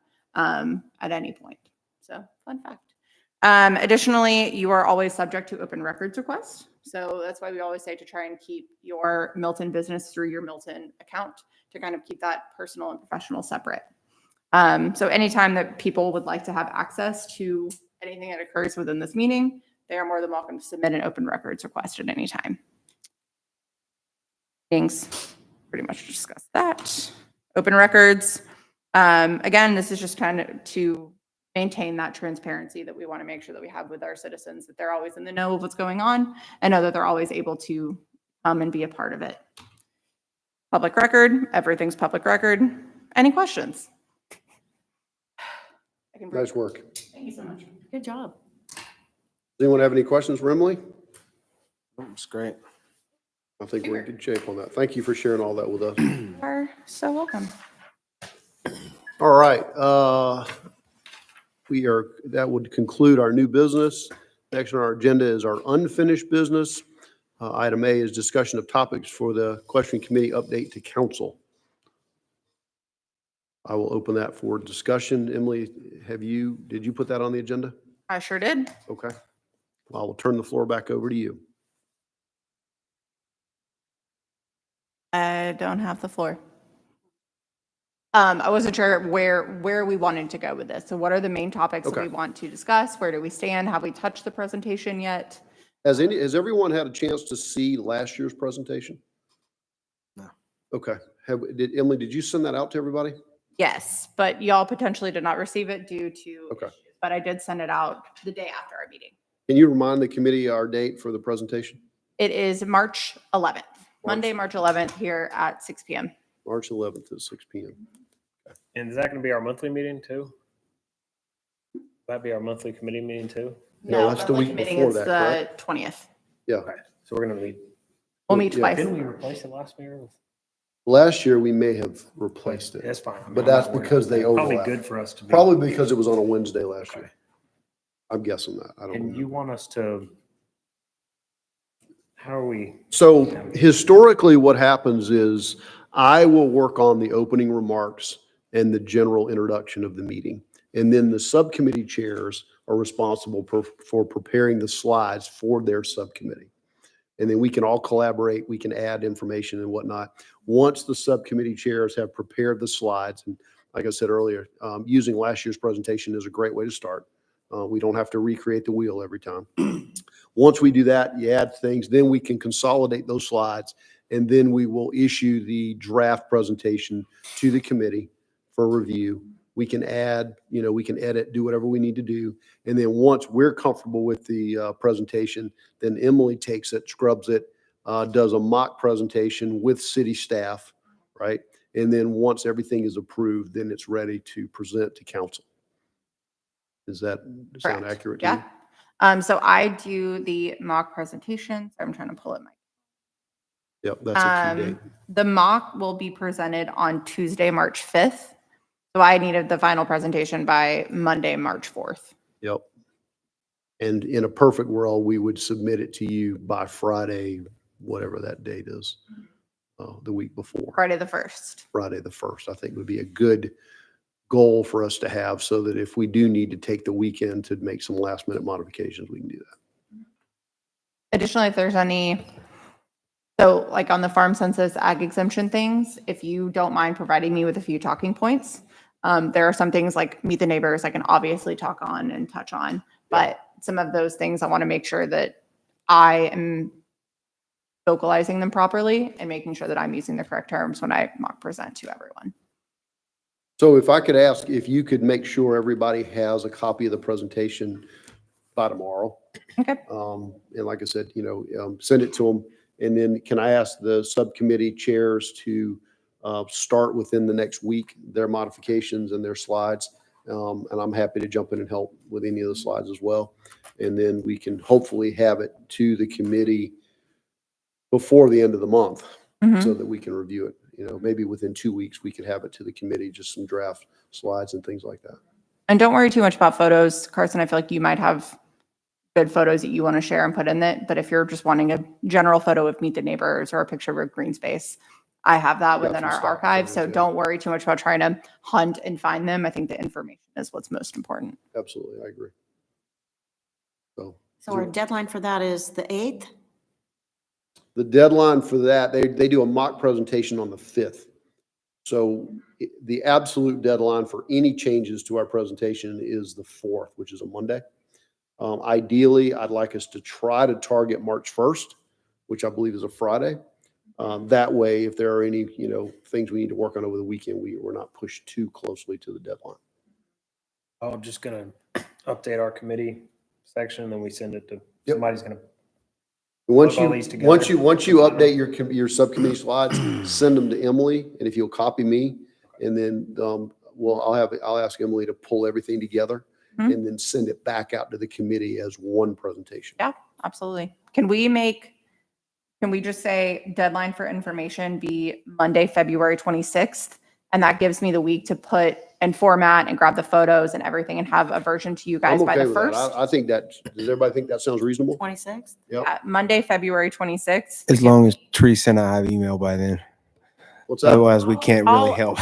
at any point. So fun fact. Additionally, you are always subject to open records requests. So that's why we always say to try and keep your Milton business through your Milton account to kind of keep that personal and professional separate. So anytime that people would like to have access to anything that occurs within this meeting, they are more than welcome to submit an open records request at any time. Things pretty much discussed that. Open records. Again, this is just kind of to maintain that transparency that we want to make sure that we have with our citizens, that they're always in the know of what's going on and know that they're always able to come and be a part of it. Public record, everything's public record. Any questions? Nice work. Thank you so much. Good job. Does anyone have any questions for Emily? It's great. I think we're in good shape on that. Thank you for sharing all that with us. You are so welcome. All right. That would conclude our new business. Next on our agenda is our unfinished business. Item A is discussion of topics for the Equestrian Committee update to council. I will open that for discussion. Emily, did you put that on the agenda? I sure did. Okay. Well, I will turn the floor back over to you. I don't have the floor. I wasn't sure where we wanted to go with this. So what are the main topics that we want to discuss? Where do we stand? Have we touched the presentation yet? Has everyone had a chance to see last year's presentation? No. Okay. Emily, did you send that out to everybody? Yes, but y'all potentially did not receive it due to Okay. issues, but I did send it out the day after our meeting. Can you remind the committee our date for the presentation? It is March 11th, Monday, March 11th here at 6 p.m. March 11th at 6 p.m. And is that going to be our monthly meeting too? That'd be our monthly committee meeting too. No, that's the monthly week meeting before is that, the correct? 20th. Yeah. So we're gonna meet. We'll meet Yeah. twice. Didn't we replace it last year? Last year, we may have replaced it, That's fine. I mean, but I'm not that's worried because about they that. Probably overlap. good for us to be. Probably because it was on a Wednesday last Okay. year. I'm guessing that. I don't And know. you want us to, how are we? So historically, what happens is I will work on the opening remarks and the general introduction of the meeting. And then the subcommittee chairs are responsible for preparing the slides for their subcommittee. And then we can all collaborate, we can add information and whatnot. Once the subcommittee chairs have prepared the slides, and like I said earlier, using last year's presentation is a great way to start. We don't have to recreate the wheel every time. Once we do that, you add things, then we can consolidate those slides, and then we will issue the draft presentation to the committee for review. We can add, we can edit, do whatever we need to do. And then once we're comfortable with the presentation, then Emily takes it, scrubs it, does a mock presentation with city staff, right? And then once everything is approved, then it's ready to present to council. Does that sound Correct. accurate to you? Yeah. So I do the mock presentations. I'm trying to pull it. Yep, that's a key date. The mock will be presented on Tuesday, March 5th. So I needed the final presentation by Monday, March 4th. Yep. And in a perfect world, we would submit it to you by Friday, whatever that date is, the week before. Friday the 1st. Friday the 1st, I think would be a good goal for us to have so that if we do need to take the weekend to make some last minute modifications, we can do that. Additionally, if there's any, so like on the farm census ag exemption things, if you don't mind providing me with a few talking points, there are some things like meet the neighbors I can obviously talk on and touch on, but some of those things I want to make sure that I am vocalizing them properly and making sure that I'm using the correct terms when I mock present to everyone. So if I could ask if you could make sure everybody has a copy of the presentation by tomorrow. Okay. And like I said, send it to them. And then can I ask the subcommittee chairs to start within the next week, their modifications and their slides. And I'm happy to jump in and help with any of the slides as well. And then we can hopefully have it to the committee before the end of the month so that we can review it. Maybe within 2 weeks, we could have it to the committee, just some draft slides and things like that. And don't worry too much about photos. Carson, I feel like you might have good photos that you want to share and put in it. But if you're just wanting a general photo of meet the neighbors or a picture of a green space, I have that within some our stock archive. photos, So yeah. don't worry too much about trying to hunt and find them. I think the information is what's most important. Absolutely, I agree. So our deadline for that is the 8th? the deadline for that, they do a mock presentation on the 5th. So the absolute deadline for any changes to our presentation is the 4th, which is a Monday. Ideally, I'd like us to try to target March 1st, which I believe is a Friday. That way, if there are any, things we need to work on over the weekend, we're not pushed too closely to the deadline. I'm just gonna update our committee section and then we send it to, Yep. somebody's gonna. Once Plug all you, these together. once you update your subcommittee slides, send them to Emily, and if you'll copy me, and then, I'll ask Emily to pull everything together and then send it back out to the committee as one presentation. Yeah, absolutely. Can we just say deadline for information be Monday, February 26th? And that gives me the week to put and format and grab the photos and everything and have a version to you guys I'm by okay the with that. 1st. I think that, does everybody think that sounds reasonable? 26th? Yep. Yeah, Monday, February 26th. As long as Teresa and I have email by then. What's that? Otherwise, we can't really I'll- help.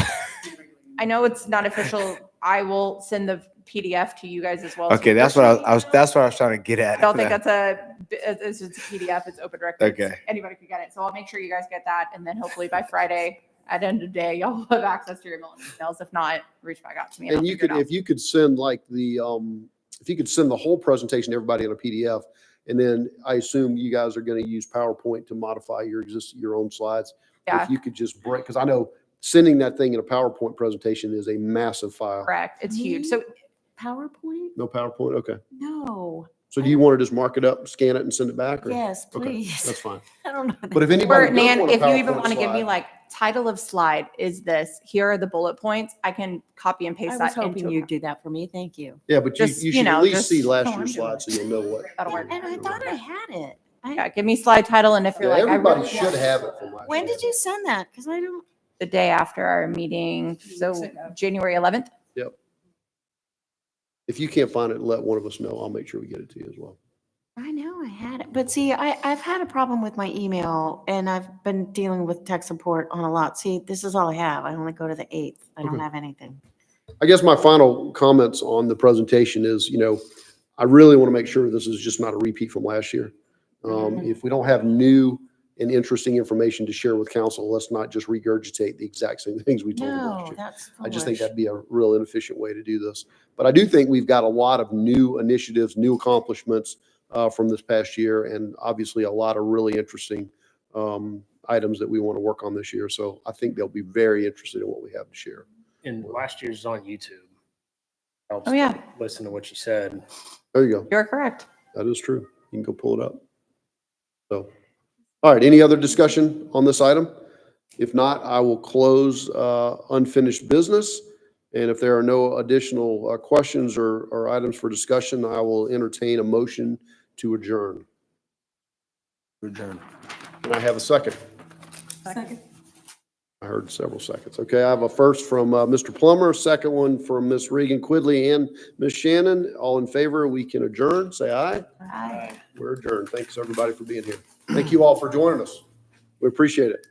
I know it's not official. I will send the PDF to you guys as well. as Okay, you that's push what me. that's what I was trying to get at. I don't think it's just a PDF. It's open records. Okay. Anybody could get it. So I'll make sure you guys get that. And then hopefully by Friday at the end of the day, y'all have access to your Milton emails. If not, reach back out to me. And I'll you figure could, it out. if you could send like if you could send the whole presentation to everybody in a PDF, and then I assume you guys are going to use PowerPoint to modify your own slides. Yeah. If you could just break, because I know sending that thing in a PowerPoint presentation is a massive file. Correct. It's huge. So PowerPoint? No PowerPoint? Okay. No. So do you want to just mark it up, scan it and send it back? Or? Yes, Okay, please. that's fine. I don't know. But if or anybody does Nan, want a if you even PowerPoint want to give me slide, like title of slide is this. Here are the bullet points. I can copy and I paste was that hoping into you'd do that for me. Thank you. Yeah, but Just, you you should know, at least just- see last Oh, I'm year's doing slide so you'll know what. That'll work. And I thought I had it. Yeah, give me slide title, and if you're Yeah, like, I everybody really should want have it from last year. When did you send that? Because I don't. the day after our meeting, so January 11th. Yep. If you can't find it, let one of us know. I'll make sure we get it to you as well. I know I had it, but see, I've had a problem with my email and I've been dealing with tech support on a lot. See, this is all I have. I only go to the 8th. I don't Okay. have anything. I guess my final comments on the presentation is, I really want to make sure this is just not a repeat from last year. If we don't have new and interesting information to share with council, let's not just regurgitate the exact same things we told them last No, year. that's I just think foolish. that'd be a real inefficient way to do this. But I do think we've got a lot of new initiatives, new accomplishments from this past year, and obviously a lot of really interesting items that we want to work on this year. So I think they'll be very interested in what we have to share. And last year's is on YouTube. Helps Oh, yeah. to listen to what you said. There you go. You're correct. That is true. You can go pull it up. So, all right, any other discussion on this item? If not, I will close unfinished business. And if there are no additional questions or items for discussion, I will entertain a motion to adjourn. Adjourn. Can I have a second? Second. I heard several seconds. Okay, I have a first from Mr. Plummer, a second one from Ms. Regan Quigley and Ms. Shannon. All in favor, we can adjourn. Say aye. Aye. We're adjourned. Thanks, everybody, for being here. Thank you all for joining us. We appreciate it.